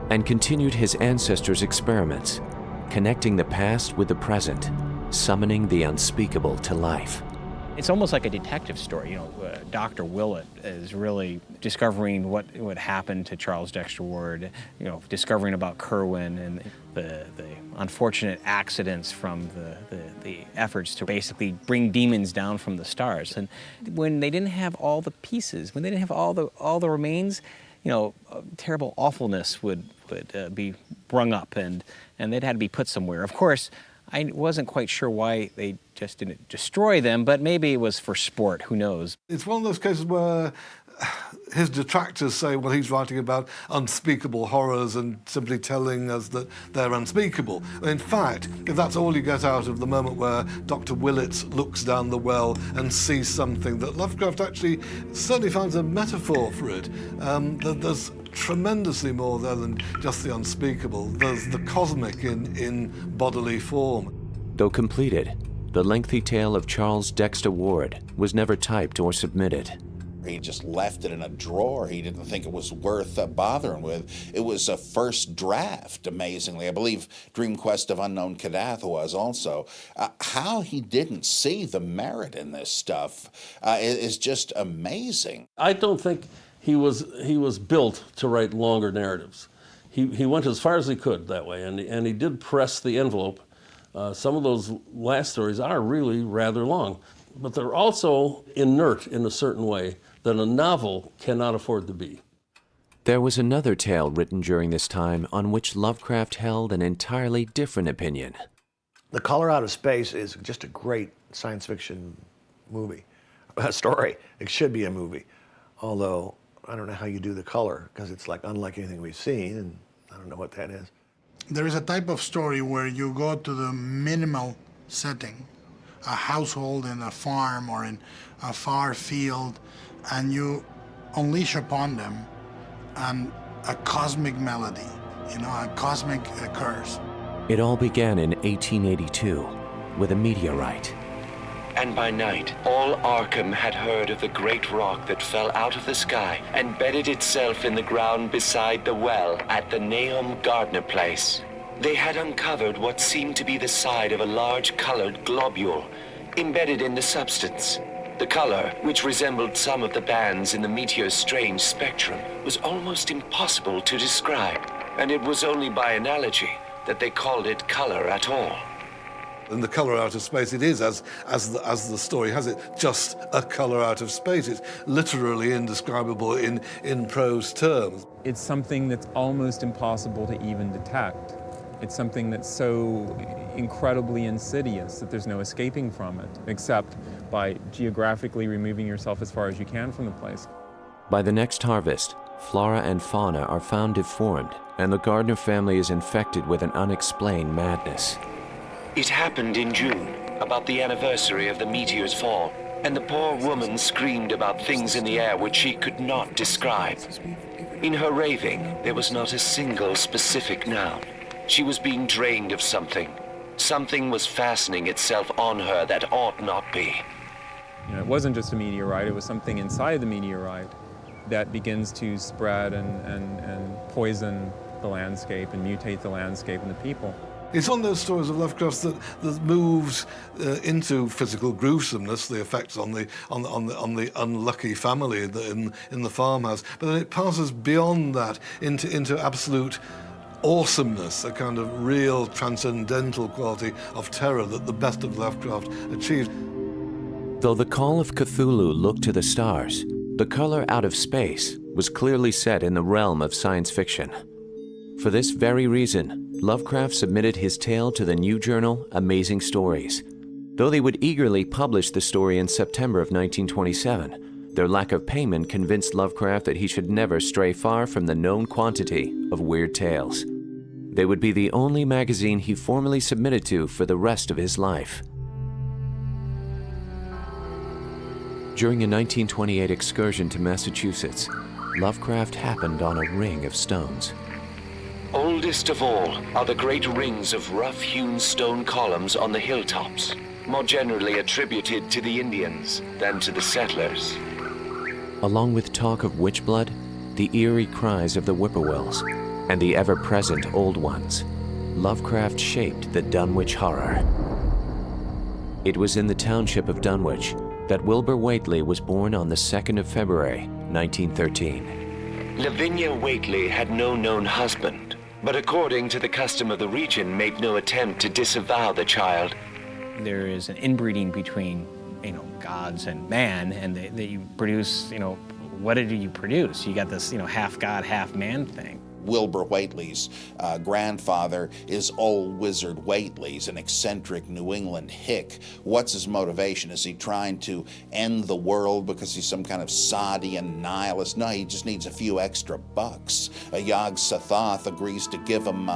and continued his ancestors' experiments, connecting the past with the present, summoning the unspeakable to life. It's almost like a detective story. You know, Dr. Willett is really discovering what happened to Charles Dexter Ward, you know, discovering about Curwen and the unfortunate accidents from the efforts to basically bring demons down from the stars. And when they didn't have all the pieces, when they didn't have all the remains, you know, terrible awfulness would be brung up, and they'd had to be put somewhere. Of course, I wasn't quite sure why they just didn't destroy them, but maybe it was for sport, who knows. It's one of those cases where his detractors say, well, he's writing about unspeakable horrors and simply telling us that they're unspeakable. In fact, if that's all you get out of the moment where Dr. Willett looks down the well and sees something, that Lovecraft actually certainly finds a metaphor for it. There's tremendously more there than just the unspeakable. There's the cosmic in bodily form. Though completed, the lengthy tale of Charles Dexter Ward was never typed or submitted. He just left it in a drawer. He didn't think it was worth bothering with. It was a first draft, amazingly. I believe Dream Quest of Unknown Kadath was also. How he didn't see the merit in this stuff is just amazing. I don't think he was built to write longer narratives. He went as far as he could that way, and he did press the envelope Some of those last stories are really rather long, but they're also inert in a certain way that a novel cannot afford to be. There was another tale written during this time on which Lovecraft held an entirely different opinion. The Color Out of Space is just a great science fiction movie, a story. It should be a movie, although I don't know how you do the color, because it's like unlike anything we've seen, and I don't know what that is. There is a type of story where you go to the minimal setting, a household in a farm or in a far field, and you unleash upon them a cosmic melody, a cosmic curse. It all began in 1882 with a meteorite. And by night, all Arkham had heard of the great rock that fell out of the sky and bedded itself in the ground beside the well at the Nahum Gardner place. They had uncovered what seemed to be the side of a large colored globule embedded in the substance. The color, which resembled some of the bands in the meteor's strange spectrum, was almost impossible to describe, and it was only by analogy that they called it color at all. In The Color Out of Space, it is, as the story has it, just a color out of space. It's literally indescribable in prose terms. It's something that's almost impossible to even detect. It's something that's so incredibly insidious that there's no escaping from it, except by geographically removing yourself as far as you can from the place. By the next harvest, flora and fauna are found deformed, and the Gardner family is infected with an unexplained madness. It happened in June, about the anniversary of the meteor's fall, and the poor woman screamed about things in the air which she could not describe. In her raving, there was not a single specific noun. She was being drained of something. Something was fastening itself on her that ought not be. It wasn't just a meteorite, it was something inside the meteorite that begins to spread and poison the landscape and mutate the landscape and the people. It's on those stories of Lovecraft that moves into physical gruesomeness, the effects on the unlucky family in the farmhouse, but then it passes beyond that into absolute awesomeness, a kind of real transcendental quality of terror that the best of Lovecraft achieved. Though the Call of Cthulhu looked to the stars, The Color Out of Space was clearly set in the realm of science fiction. For this very reason, Lovecraft submitted his tale to the new journal Amazing Stories. Though they would eagerly publish the story in September of 1927, their lack of payment convinced Lovecraft that he should never stray far from the known quantity of weird tales. They would be the only magazine he formally submitted to for the rest of his life. During a 1928 excursion to Massachusetts, Lovecraft happened on a ring of stones. Oldest of all are the great rings of rough-hewn stone columns on the hilltops, more generally attributed to the Indians than to the settlers. Along with talk of witch blood, the eerie cries of the whippoorwills, and the ever-present Old Ones, Lovecraft shaped the Dunwich Horror. It was in the township of Dunwich that Wilbur Whately was born on the 2nd of February, 1913. Lavinia Whately had no known husband, but according to the custom of the region, made no attempt to disavow the child. There is an inbreeding between, gods and man, and that you produce, what did you produce? You got this, half god, half man thing. Wilbur Whately's grandfather is Old Wizard Whately's, an eccentric New England hick. What's his motivation? Is he trying to end the world because he's some kind of Sadian nihilist? No, he just needs a few extra bucks. Yog Sothoth agrees to give him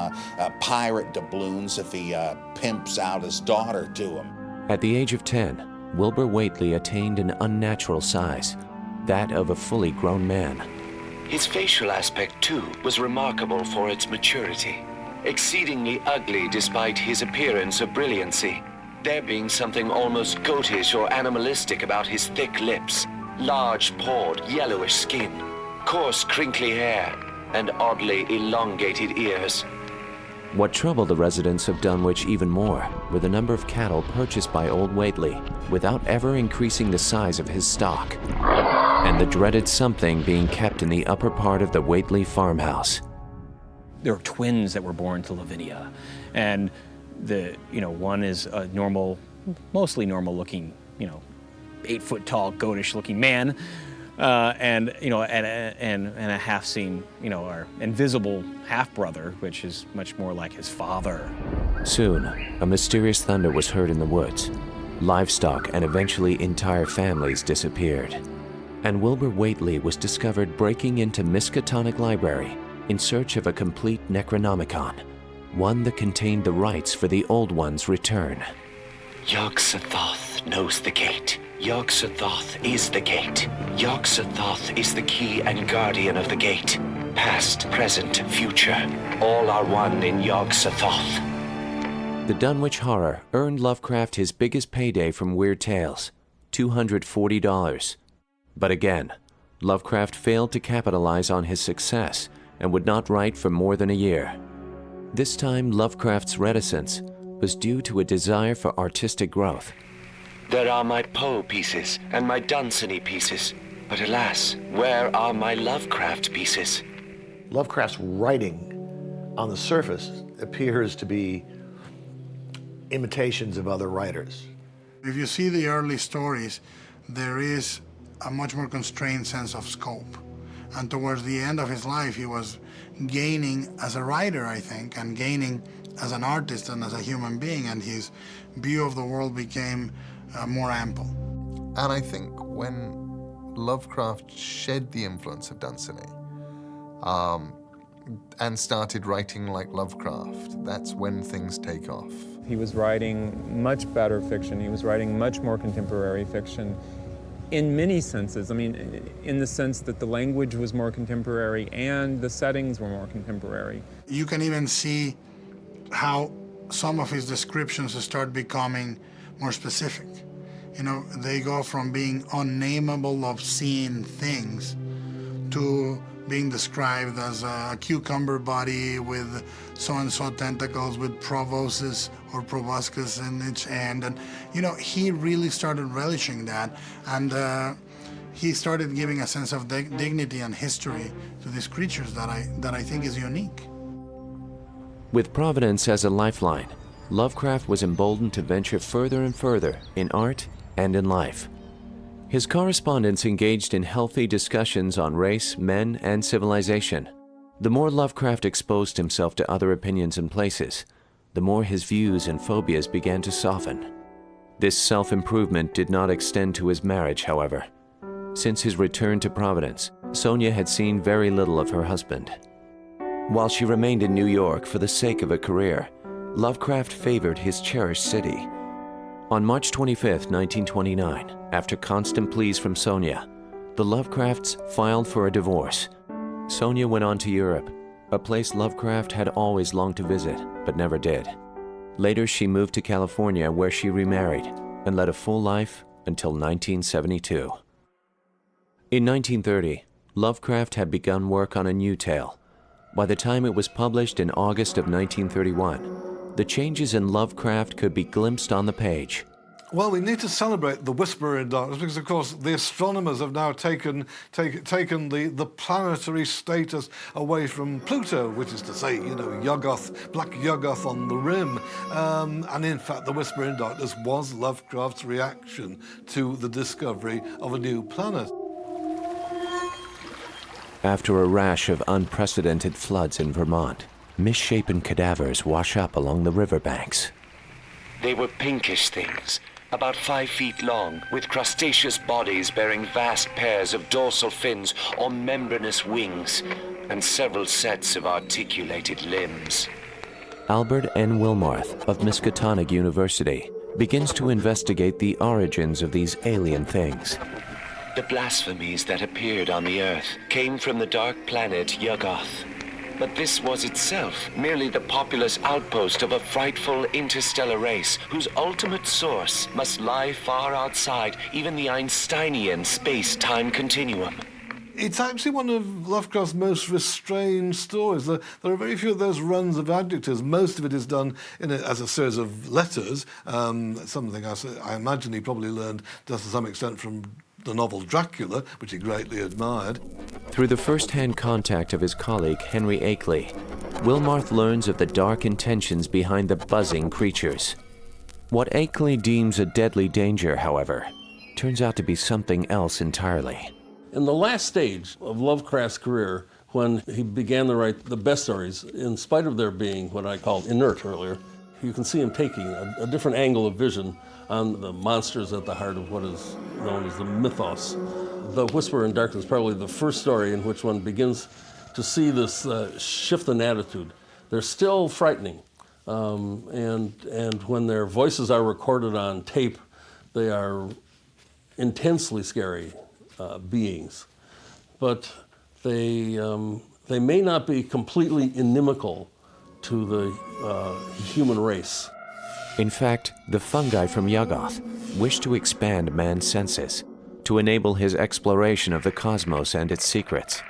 pirate doubloons if he pimps out his daughter to him. At the age of 10, Wilbur Whately attained an unnatural size, that of a fully grown man. His facial aspect, too, was remarkable for its maturity, exceedingly ugly despite his appearance of brilliancy, there being something almost goatish or animalistic about his thick lips, large pawed, yellowish skin, coarse, crinkly hair, and oddly elongated ears. What troubled the residents of Dunwich even more were the number of cattle purchased by old Whately without ever increasing the size of his stock, and the dreaded something being kept in the upper part of the Whately farmhouse. There were twins that were born to Lavinia, and one is a normal, mostly normal-looking, 8-foot-tall, goatish-looking man, and a half-seen, our invisible half-brother, which is much more like his father. Soon, a mysterious thunder was heard in the woods. Livestock and eventually entire families disappeared. And Wilbur Whately was discovered breaking into Miskatonic Library in search of a complete Necronomicon, one that contained the rites for the Old One's return. Yog-Sothoth knows the gate. Yog-Sothoth is the gate. Yog-Sothoth is the key and guardian of the gate. Past, present, future, all are one in Yog-Sothoth. The Dunwich Horror earned Lovecraft his biggest payday from Weird Tales, $240. But again, Lovecraft failed to capitalize on his success and would not write for more than a year. This time, Lovecraft's reticence was due to a desire for artistic growth. There are my Poe pieces and my Dunsany pieces, but alas, where are my Lovecraft pieces? Lovecraft's writing on the surface appears to be imitations of other writers. If you see the early stories, there is a much more constrained sense of scope. And towards the end of his life, he was gaining as a writer, I think, and gaining as an artist and as a human being, and his view of the world became more ample. And I think when Lovecraft shed the influence of Dunsany and started writing like Lovecraft, that's when things take off. He was writing much better fiction. He was writing much more contemporary fiction in many senses. I mean, in the sense that the language was more contemporary and the settings were more contemporary. You can even see how some of his descriptions start becoming more specific. They go from being unnameable, obscene things to being described as a cucumber body with so-and-so tentacles with proboscis or proboscis in each end. And, he really started relishing that. And he started giving a sense of dignity and history to these creatures that I think is unique. With Providence as a lifeline, Lovecraft was emboldened to venture further and further in art and in life. His correspondents engaged in healthy discussions on race, men, and civilization. The more Lovecraft exposed himself to other opinions and places, the more his views and phobias began to soften. This self-improvement did not extend to his marriage, however. Since his return to Providence, Sonia had seen very little of her husband. While she remained in New York for the sake of a career, Lovecraft favored his cherished city. On March 25, 1929, after constant pleas from Sonia, the Lovecrafts filed for a divorce. Sonia went on to Europe, a place Lovecraft had always longed to visit, but never did. Later, she moved to California, where she remarried and led a full life until 1972. In 1930, Lovecraft had begun work on a new tale. By the time it was published in August of 1931, the changes in Lovecraft could be glimpsed on the page. Well, we need to celebrate the Whisperer in Darkness because, of course, the astronomers have now taken the planetary status away from Pluto, which is to say, Yuggoth, black Yuggoth on the rim. And in fact, the Whisperer in Darkness was Lovecraft's reaction to the discovery of a new planet. After a rash of unprecedented floods in Vermont, misshapen cadavers wash up along the riverbanks. They were pinkish things, about 5 feet long, with crustaceous bodies bearing vast pairs of dorsal fins or membranous wings, and several sets of articulated limbs. Albert N. Wilmarth of Miskatonic University begins to investigate the origins of these alien things. The blasphemies that appeared on the Earth came from the dark planet Yuggoth. But this was itself merely the populous outpost of a frightful interstellar race whose ultimate source must lie far outside even the Einsteinian space-time continuum. It's actually one of Lovecraft's most restrained stories. There are very few of those runs of adjectives. Most of it is done as a series of letters, something I imagine he probably learned just to some extent from the novel Dracula, which he greatly admired. Through the first-hand contact of his colleague Henry Akeley, Wilmarth learns of the dark intentions behind the buzzing creatures. What Akeley deems a deadly danger, however, turns out to be something else entirely. In the last stage of Lovecraft's career, when he began to write the best stories, in spite of their being what I called inert earlier, you can see him taking a different angle of vision on the monsters at the heart of what is known as the mythos. The Whisperer in Darkness is probably the first story in which one begins to see this shift in attitude. They're still frightening, and when their voices are recorded on tape, they are intensely scary beings. But they may not be completely inimical to the human race. In fact, the fungi from Yuggoth wish to expand man's senses, to enable his exploration of the cosmos and its secrets.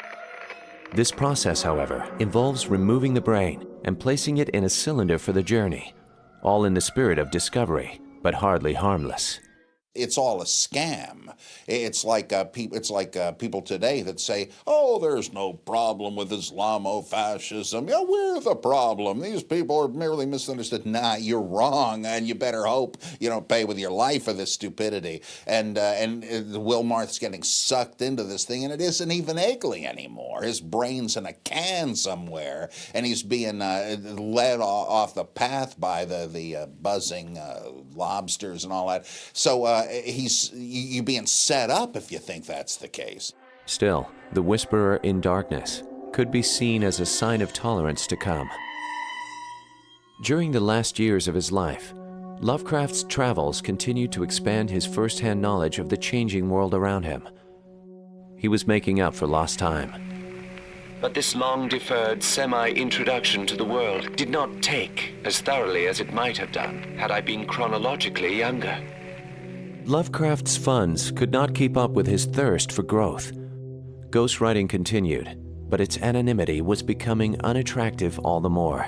This process, however, involves removing the brain and placing it in a cylinder for the journey, all in the spirit of discovery, but hardly harmless. It's all a scam. It's like people today that say, "Oh, there's no problem with Islamofascism. Yeah, we're the problem. These people are merely misunderstood." Nah, you're wrong, and you better hope you don't pay with your life for this stupidity. And Wilmarth's getting sucked into this thing, and it isn't even Akeley anymore. His brain's in a can somewhere, and he's being led off the path by the buzzing lobsters and all that. So. You're being set up if you think that's the case. Still, the Whisperer in Darkness could be seen as a sign of tolerance to come. During the last years of his life, Lovecraft's travels continued to expand his first-hand knowledge of the changing world around him. He was making up for lost time. But this long-deferred semi-introduction to the world did not take as thoroughly as it might have done had I been chronologically younger. Lovecraft's funds could not keep up with his thirst for growth. Ghostwriting continued, but its anonymity was becoming unattractive all the more.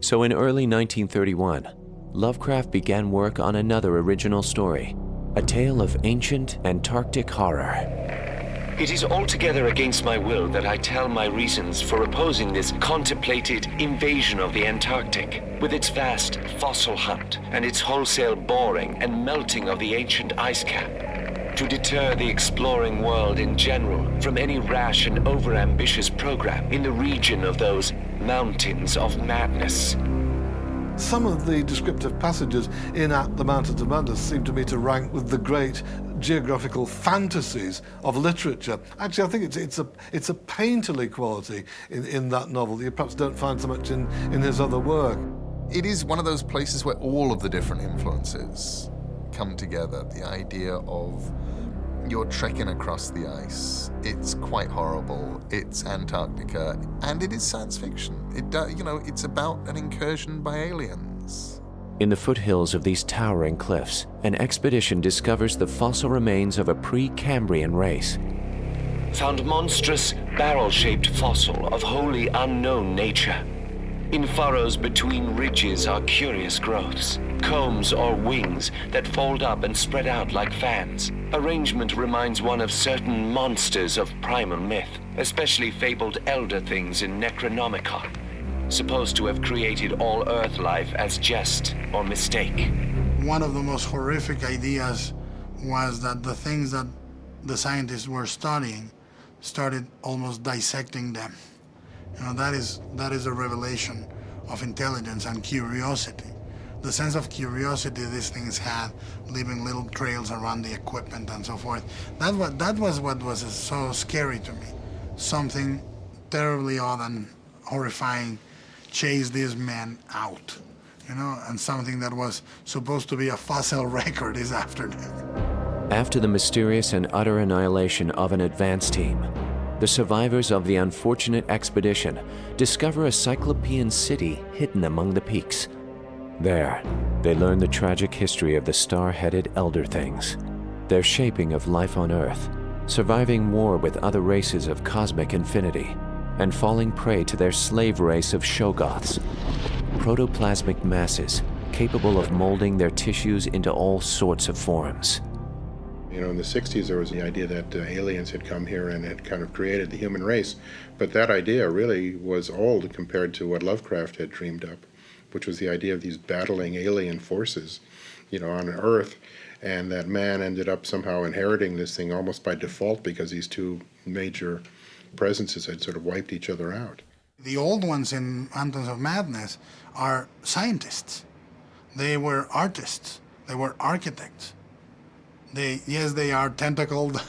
So in early 1931, Lovecraft began work on another original story, a tale of ancient Antarctic horror. It is altogether against my will that I tell my reasons for opposing this contemplated invasion of the Antarctic, with its vast fossil hunt and its wholesale boring and melting of the ancient ice cap, to deter the exploring world in general from any rash and overambitious program in the region of those mountains of madness. Some of the descriptive passages in At the Mountains of Madness seem to me to rank with the great geographical fantasies of literature. Actually, I think it's a painterly quality in that novel that you perhaps don't find so much in his other work. It is one of those places where all of the different influences come together. The idea of you're trekking across the ice. It's quite horrible. It's Antarctica, and it is science fiction. It's about an incursion by aliens. In the foothills of these towering cliffs, an expedition discovers the fossil remains of a pre-Cambrian race. Found monstrous, barrel-shaped fossil of wholly unknown nature. In furrows between ridges are curious growths, combs or wings that fold up and spread out like fans. Arrangement reminds one of certain monsters of primal myth, especially fabled elder things in Necronomicon, supposed to have created all Earth life as jest or mistake. One of the most horrific ideas was that the things that the scientists were studying started almost dissecting them. That is a revelation of intelligence and curiosity. The sense of curiosity these things had, leaving little trails around the equipment and so forth. That was what was so scary to me. Something terribly odd and horrifying chased these men out, and something that was supposed to be a fossil record is after them. After the mysterious and utter annihilation of an advance team, the survivors of the unfortunate expedition discover a Cyclopean city hidden among the peaks. There, they learn the tragic history of the star-headed Elder Things, their shaping of life on Earth, surviving war with other races of cosmic infinity, and falling prey to their slave race of Shoggoths, protoplasmic masses capable of molding their tissues into all sorts of forms. You know, in the 60s, there was the idea that aliens had come here and had kind of created the human race. But that idea really was old compared to what Lovecraft had dreamed up, which was the idea of these battling alien forces, you know, on Earth, and that man ended up somehow inheriting this thing almost by default because these two major presences had sort of wiped each other out. The old ones in Mountains of Madness are scientists. They were artists. They were architects. Yes, they are tentacled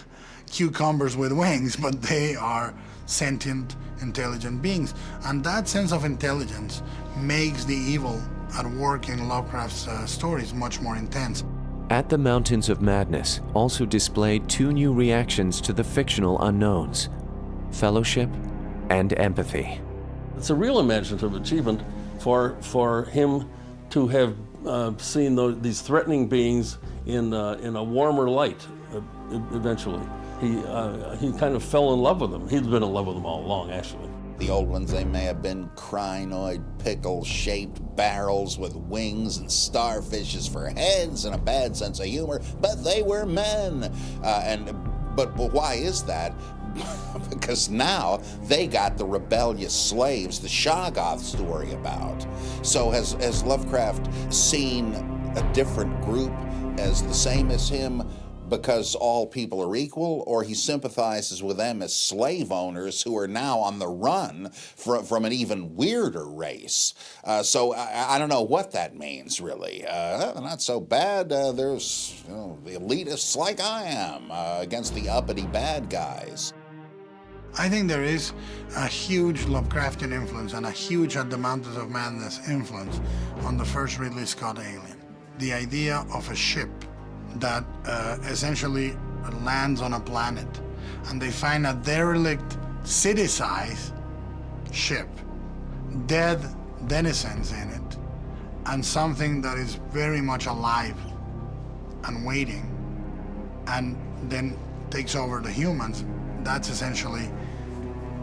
cucumbers with wings, but they are sentient, intelligent beings. And that sense of intelligence makes the evil at work in Lovecraft's stories much more intense. At the Mountains of Madness also displayed two new reactions to the fictional unknowns: fellowship and empathy. It's a real imaginative achievement for him to have seen these threatening beings in a warmer light. Eventually, he kind of fell in love with them. He'd been in love with them all along, actually. The old ones, they may have been crinoid, pickle-shaped barrels with wings and starfishes for heads and a bad sense of humor, but they were men. But why is that? Because now they got the rebellious slaves the Shoggoth story about. So has Lovecraft seen a different group as the same as him because all people are equal, or he sympathizes with them as slave owners who are now on the run from an even weirder race? So I don't know what that means, really. Not so bad. There's the elitists like I am against the uppity bad guys. I think there is a huge Lovecraftian influence and a huge At the Mountains of Madness influence on the first Ridley Scott Alien. The idea of a ship that essentially lands on a planet, and they find a derelict city-size ship, dead denizens in it, and something that is very much alive and waiting, and then takes over the humans. That's essentially,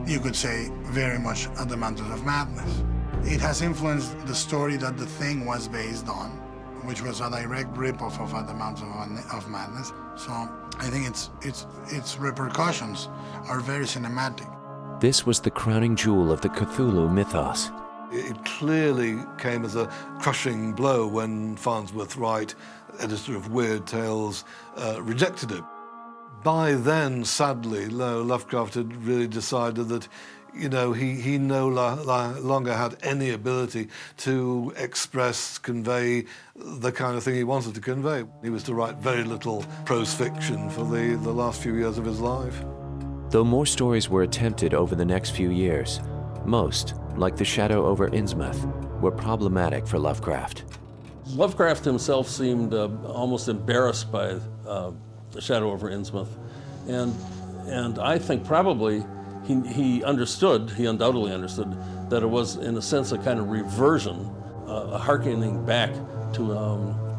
you could say, very much At the Mountains of Madness. It has influenced the story that The Thing was based on, which was a direct ripoff of At the Mountains of Madness. So I think its repercussions are very cinematic. This was the crowning jewel of the Cthulhu mythos. It clearly came as a crushing blow when Farnsworth Wright, editor of Weird Tales, rejected it. By then, sadly, Lovecraft had really decided that, he no longer had any ability to express, convey the kind of thing he wanted to convey. He was to write very little prose fiction for the last few years of his life. Though more stories were attempted over the next few years, most, like The Shadow over Innsmouth, were problematic for Lovecraft. Lovecraft himself seemed almost embarrassed by The Shadow over Innsmouth, and I think probably he undoubtedly understood that it was, in a sense, a kind of reversion, a hearkening back to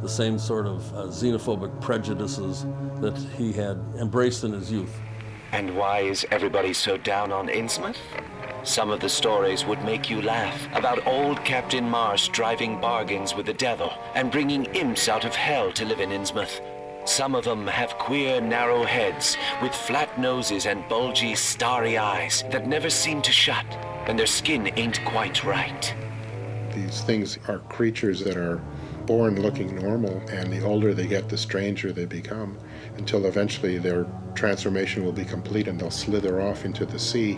the same sort of xenophobic prejudices that he had embraced in his youth. And why is everybody so down on Innsmouth? Some of the stories would make you laugh about old Captain Marsh driving bargains with the devil and bringing imps out of hell to live in Innsmouth. Some of them have queer, narrow heads with flat noses and bulgy, starry eyes that never seem to shut, and their skin ain't quite right. These things are creatures that are born looking normal, and the older they get, the stranger they become, until eventually their transformation will be complete and they'll slither off into the sea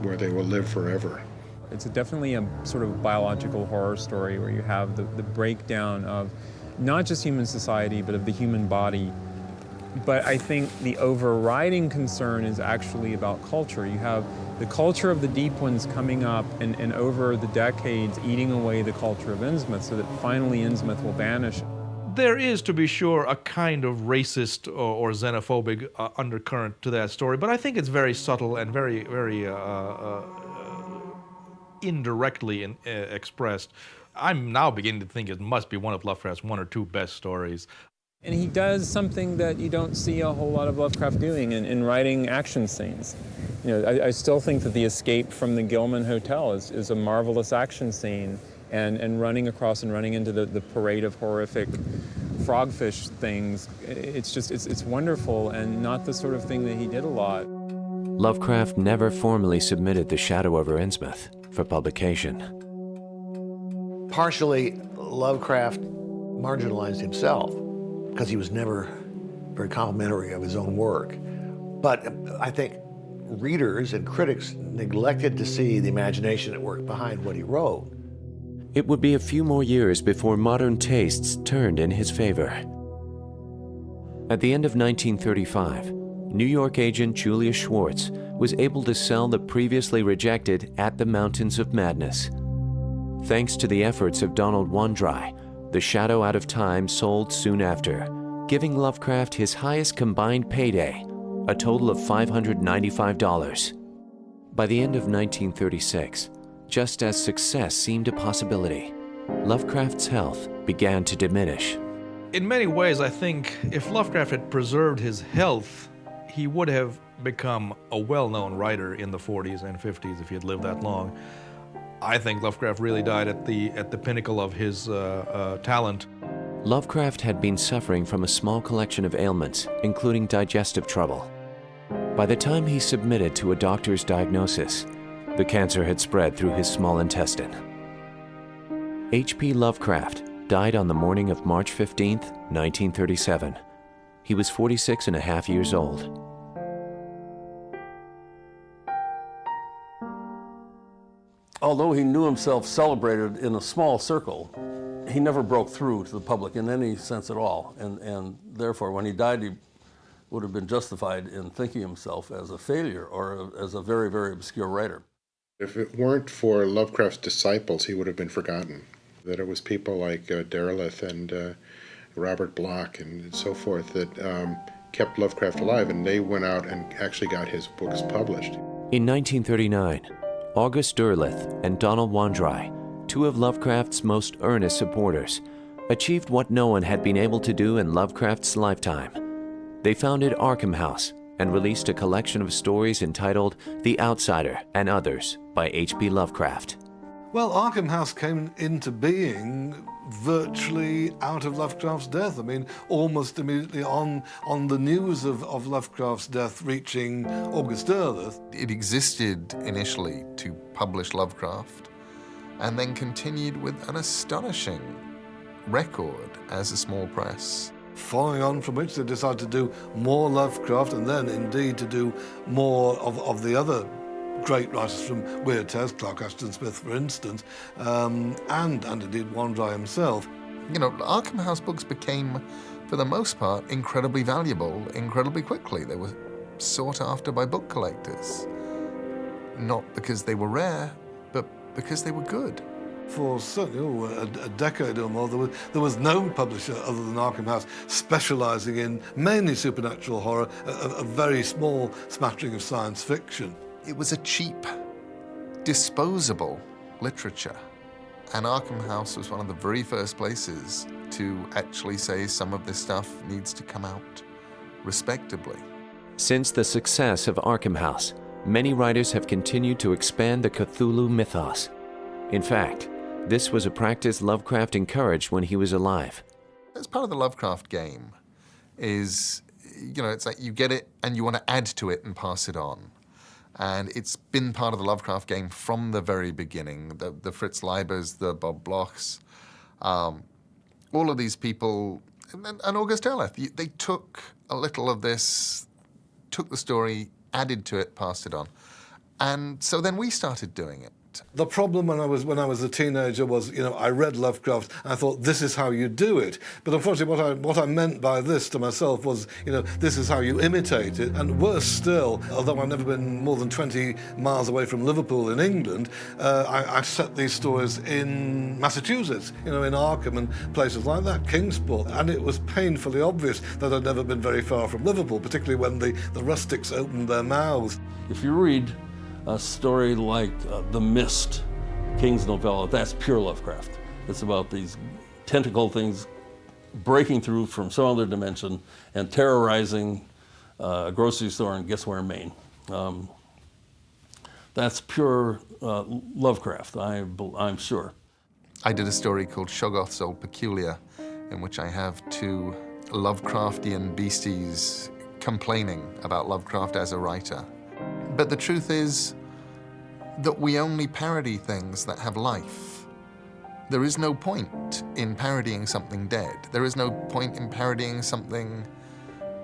where they will live forever. It's definitely a sort of biological horror story where you have the breakdown of not just human society, but of the human body. But I think the overriding concern is actually about culture. You have the culture of the Deep Ones coming up and over the decades eating away the culture of Innsmouth, so that finally Innsmouth will vanish. There is, to be sure, a kind of racist or xenophobic undercurrent to that story, but I think it's very subtle and very indirectly expressed. I'm now beginning to think it must be one of Lovecraft's one or two best stories. And he does something that you don't see a whole lot of Lovecraft doing in writing action scenes. I still think that the escape from the Gilman Hotel is a marvelous action scene, and running across and running into the parade of horrific frogfish things. It's wonderful and not the sort of thing that he did a lot. Lovecraft never formally submitted The Shadow over Innsmouth for publication. Partially, Lovecraft marginalized himself because he was never very complimentary of his own work. But I think readers and critics neglected to see the imagination at work behind what he wrote. It would be a few more years before modern tastes turned in his favor. At the end of 1935, New York agent Julius Schwartz was able to sell the previously rejected At the Mountains of Madness. Thanks to the efforts of Donald Wandrei, The Shadow Out of Time sold soon after, giving Lovecraft his highest combined payday, a total of $595. By the end of 1936, just as success seemed a possibility, Lovecraft's health began to diminish. In many ways, I think if Lovecraft had preserved his health, he would have become a well-known writer in the 40s and 50s if he had lived that long. I think Lovecraft really died at the pinnacle of his talent. Lovecraft had been suffering from a small collection of ailments, including digestive trouble. By the time he submitted to a doctor's diagnosis, the cancer had spread through his small intestine. H.P. Lovecraft died on the morning of March 15, 1937. He was 46 and a half years old. Although he knew himself celebrated in a small circle, he never broke through to the public in any sense at all. And therefore, when he died, he would have been justified in thinking himself as a failure or as a very, very obscure writer. If it weren't for Lovecraft's disciples, he would have been forgotten. That it was people like Derleth and Robert Bloch and so forth that kept Lovecraft alive, and they went out and actually got his books published. In 1939, August Derleth and Donald Wandrei, two of Lovecraft's most earnest supporters, achieved what no one had been able to do in Lovecraft's lifetime. They founded Arkham House and released a collection of stories entitled The Outsider and Others by H.P. Lovecraft. Well, Arkham House came into being virtually out of Lovecraft's death. I mean, almost immediately on the news of Lovecraft's death reaching August Derleth. It existed initially to publish Lovecraft and then continued with an astonishing record as a small press. Following on from which they decided to do more Lovecraft and then indeed to do more of the other great writers from Weird Tales, Clark Ashton Smith, for instance, and indeed Wandrei himself. You know, Arkham House books became, for the most part, incredibly valuable incredibly quickly. They were sought after by book collectors, not because they were rare, but because they were good. For certainly a decade or more, there was no publisher other than Arkham House specialising in mainly supernatural horror, a very small smattering of science fiction. It was a cheap, disposable literature. And Arkham House was one of the very first places to actually say some of this stuff needs to come out respectably. Since the success of Arkham House, many writers have continued to expand the Cthulhu Mythos. In fact, this was a practice Lovecraft encouraged when he was alive. That's part of the Lovecraft game, is, you know, it's like you get it and you want to add to it and pass it on. And it's been part of the Lovecraft game from the very beginning. The Fritz Leibers, the Bob Blochs, all of these people, and August Derleth, they took a little of this, took the story, added to it, passed it on. And so then we started doing it. The problem when I was a teenager was, you know, I read Lovecraft and I thought, this is how you do it. But unfortunately, what I meant by this to myself was, you know, this is how you imitate it. And worse still, although I've never been more than 20 miles away from Liverpool in England, I set these stories in Massachusetts, you know, in Arkham and places like that, Kingsport. And it was painfully obvious that I'd never been very far from Liverpool, particularly when the rustics opened their mouths. If you read a story like The Mist, King's novella, that's pure Lovecraft. It's about these tentacle things breaking through from some other dimension and terrorizing a grocery store in guess where, Maine. That's pure Lovecraft, I'm sure. I did a story called Shoggoth's Old Peculiar in which I have two Lovecraftian beasties complaining about Lovecraft as a writer. But the truth is that we only parody things that have life. There is no point in parodying something dead. There is no point in parodying something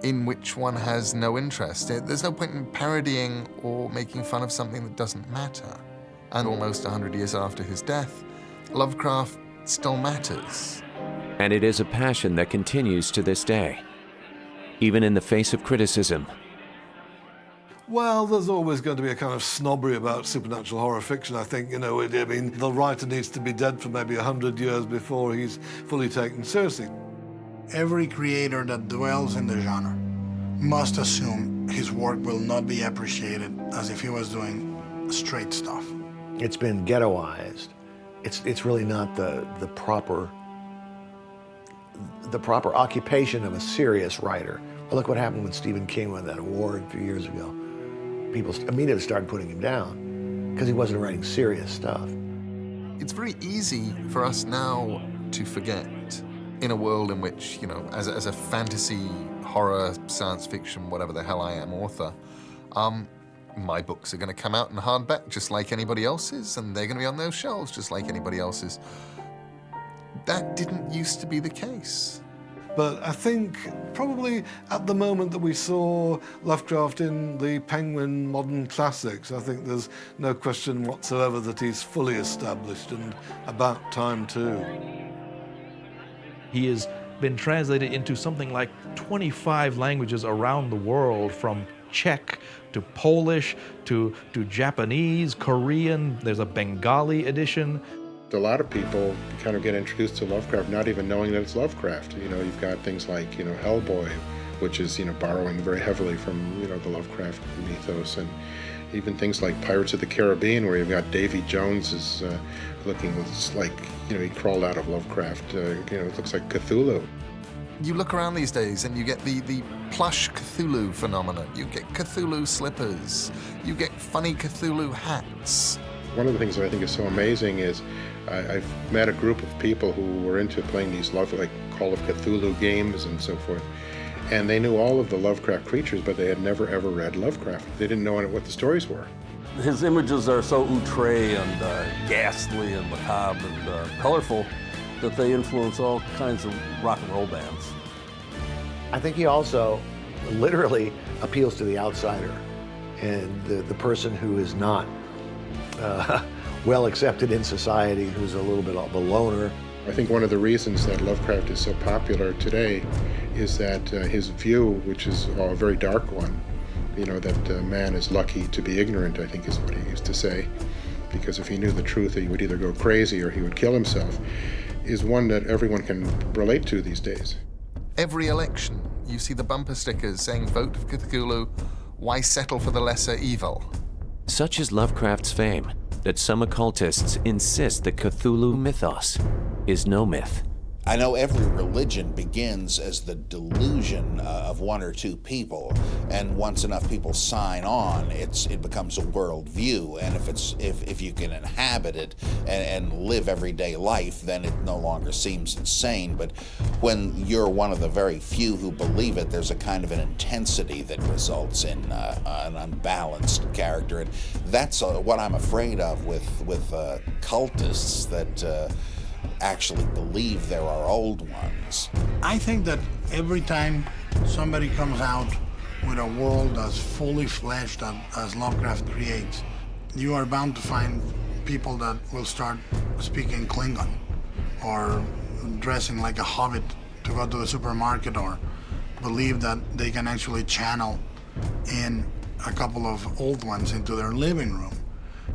in which one has no interest. There's no point in parodying or making fun of something that doesn't matter. And almost 100 years after his death, Lovecraft still matters. And it is a passion that continues to this day, even in the face of criticism. Well, there's always going to be a kind of snobbery about supernatural horror fiction, I think. You know, I mean, the writer needs to be dead for maybe 100 years before he's fully taken seriously. Every creator that dwells in the genre must assume his work will not be appreciated as if he was doing straight stuff. It's been ghettoized. It's really not the proper occupation of a serious writer. Well, look what happened when Stephen King won that award a few years ago. People immediately started putting him down because he wasn't writing serious stuff. It's very easy for us now to forget, in a world in which, you know, as a fantasy, horror, science fiction, whatever the hell I am, author, my books are going to come out in hardback just like anybody else's, and they're going to be on those shelves just like anybody else's. That didn't used to be the case. But I think probably at the moment that we saw Lovecraft in the Penguin modern classics, I think there's no question whatsoever that he's fully established, and about time too. He has been translated into something like 25 languages around the world, from Czech to Polish to Japanese, Korean. There's a Bengali edition. A lot of people kind of get introduced to Lovecraft not even knowing that it's Lovecraft. You know, you've got things like, you know, Hellboy, which is, you know, borrowing very heavily from, you know, the Lovecraft mythos, and even things like Pirates of the Caribbean, where you've got Davy Jones is looking like, you know, he crawled out of Lovecraft. You know, it looks like Cthulhu. You look around these days and you get the plush Cthulhu phenomenon. You get Cthulhu slippers. You get funny Cthulhu hats. One of the things that I think is so amazing is I've met a group of people who were into playing these like Call of Cthulhu games and so forth, and they knew all of the Lovecraft creatures, but they had never ever read Lovecraft. They didn't know what the stories were. His images are so outre and ghastly and macabre and colorful that they influence all kinds of rock and roll bands. I think he also literally appeals to the outsider and the person who is not well accepted in society, who's a little bit of a loner. I think one of the reasons that Lovecraft is so popular today is that his view, which is a very dark one, you know, that man is lucky to be ignorant, I think is what he used to say, because if he knew the truth, he would either go crazy or he would kill himself, is one that everyone can relate to these days. Every election, you see the bumper stickers saying, "Vote for Cthulhu, why settle for the lesser evil?" Such is Lovecraft's fame that some occultists insist that Cthulhu Mythos is no myth. I know every religion begins as the delusion of one or two people, and once enough people sign on, it becomes a worldview. And if you can inhabit it and live everyday life, then it no longer seems insane. But when you're one of the very few who believe it, there's a kind of an intensity that results in an unbalanced character, and that's what I'm afraid of with cultists that. Actually believe there are old ones. I think that every time somebody comes out with a world as fully fleshed as Lovecraft creates, you are bound to find people that will start speaking Klingon or dressing like a hobbit to go to the supermarket, or believe that they can actually channel in a couple of old ones into their living room.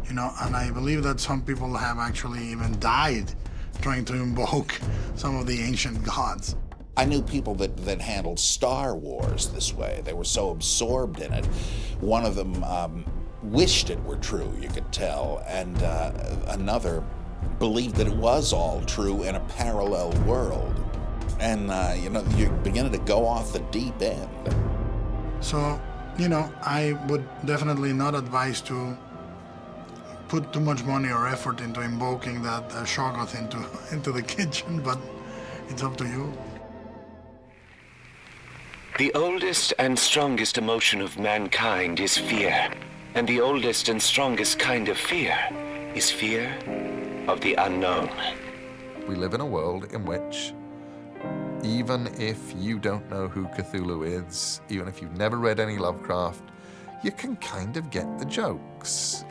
You know, and I believe that some people have actually even died trying to invoke some of the ancient gods. I knew people that handled Star Wars this way. They were so absorbed in it. One of them wished it were true, you could tell, and another believed that it was all true in a parallel world. And, you know, you're beginning to go off the deep end. So, you know, I would definitely not advise to put too much money or effort into invoking that Shoggoth into the kitchen, but It's up to you. The oldest and strongest emotion of mankind is fear, and the oldest and strongest kind of fear is fear of the unknown. We live in a world in which, even if you don't know who Cthulhu is, even if you've never read any Lovecraft, you can kind of get the jokes.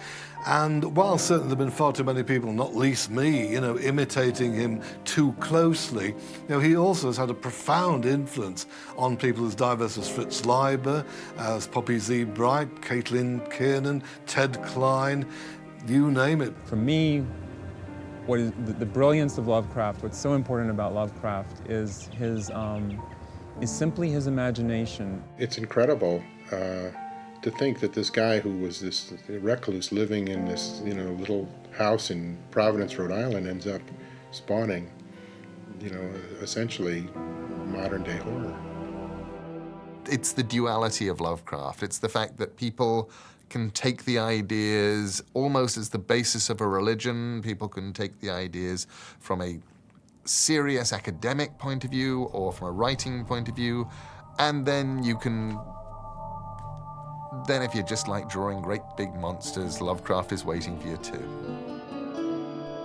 And while certainly there have been far too many people, not least me, imitating him too closely, he also has had a profound influence on people as diverse as Fritz Leiber, as Poppy Z. Bright, Caitlin Kiernan, Ted Klein, you name it. For me, what is the brilliance of Lovecraft, what's so important about Lovecraft is simply his imagination. It's incredible to think that this guy who was this recluse living in this little house in Providence, Rhode Island, ends up spawning essentially modern day horror. It's the duality of Lovecraft. It's the fact that people can take the ideas almost as the basis of a religion. People can take the ideas from a serious academic point of view or from a writing point of view, and then you can if you just like drawing great big monsters, Lovecraft is waiting for you too.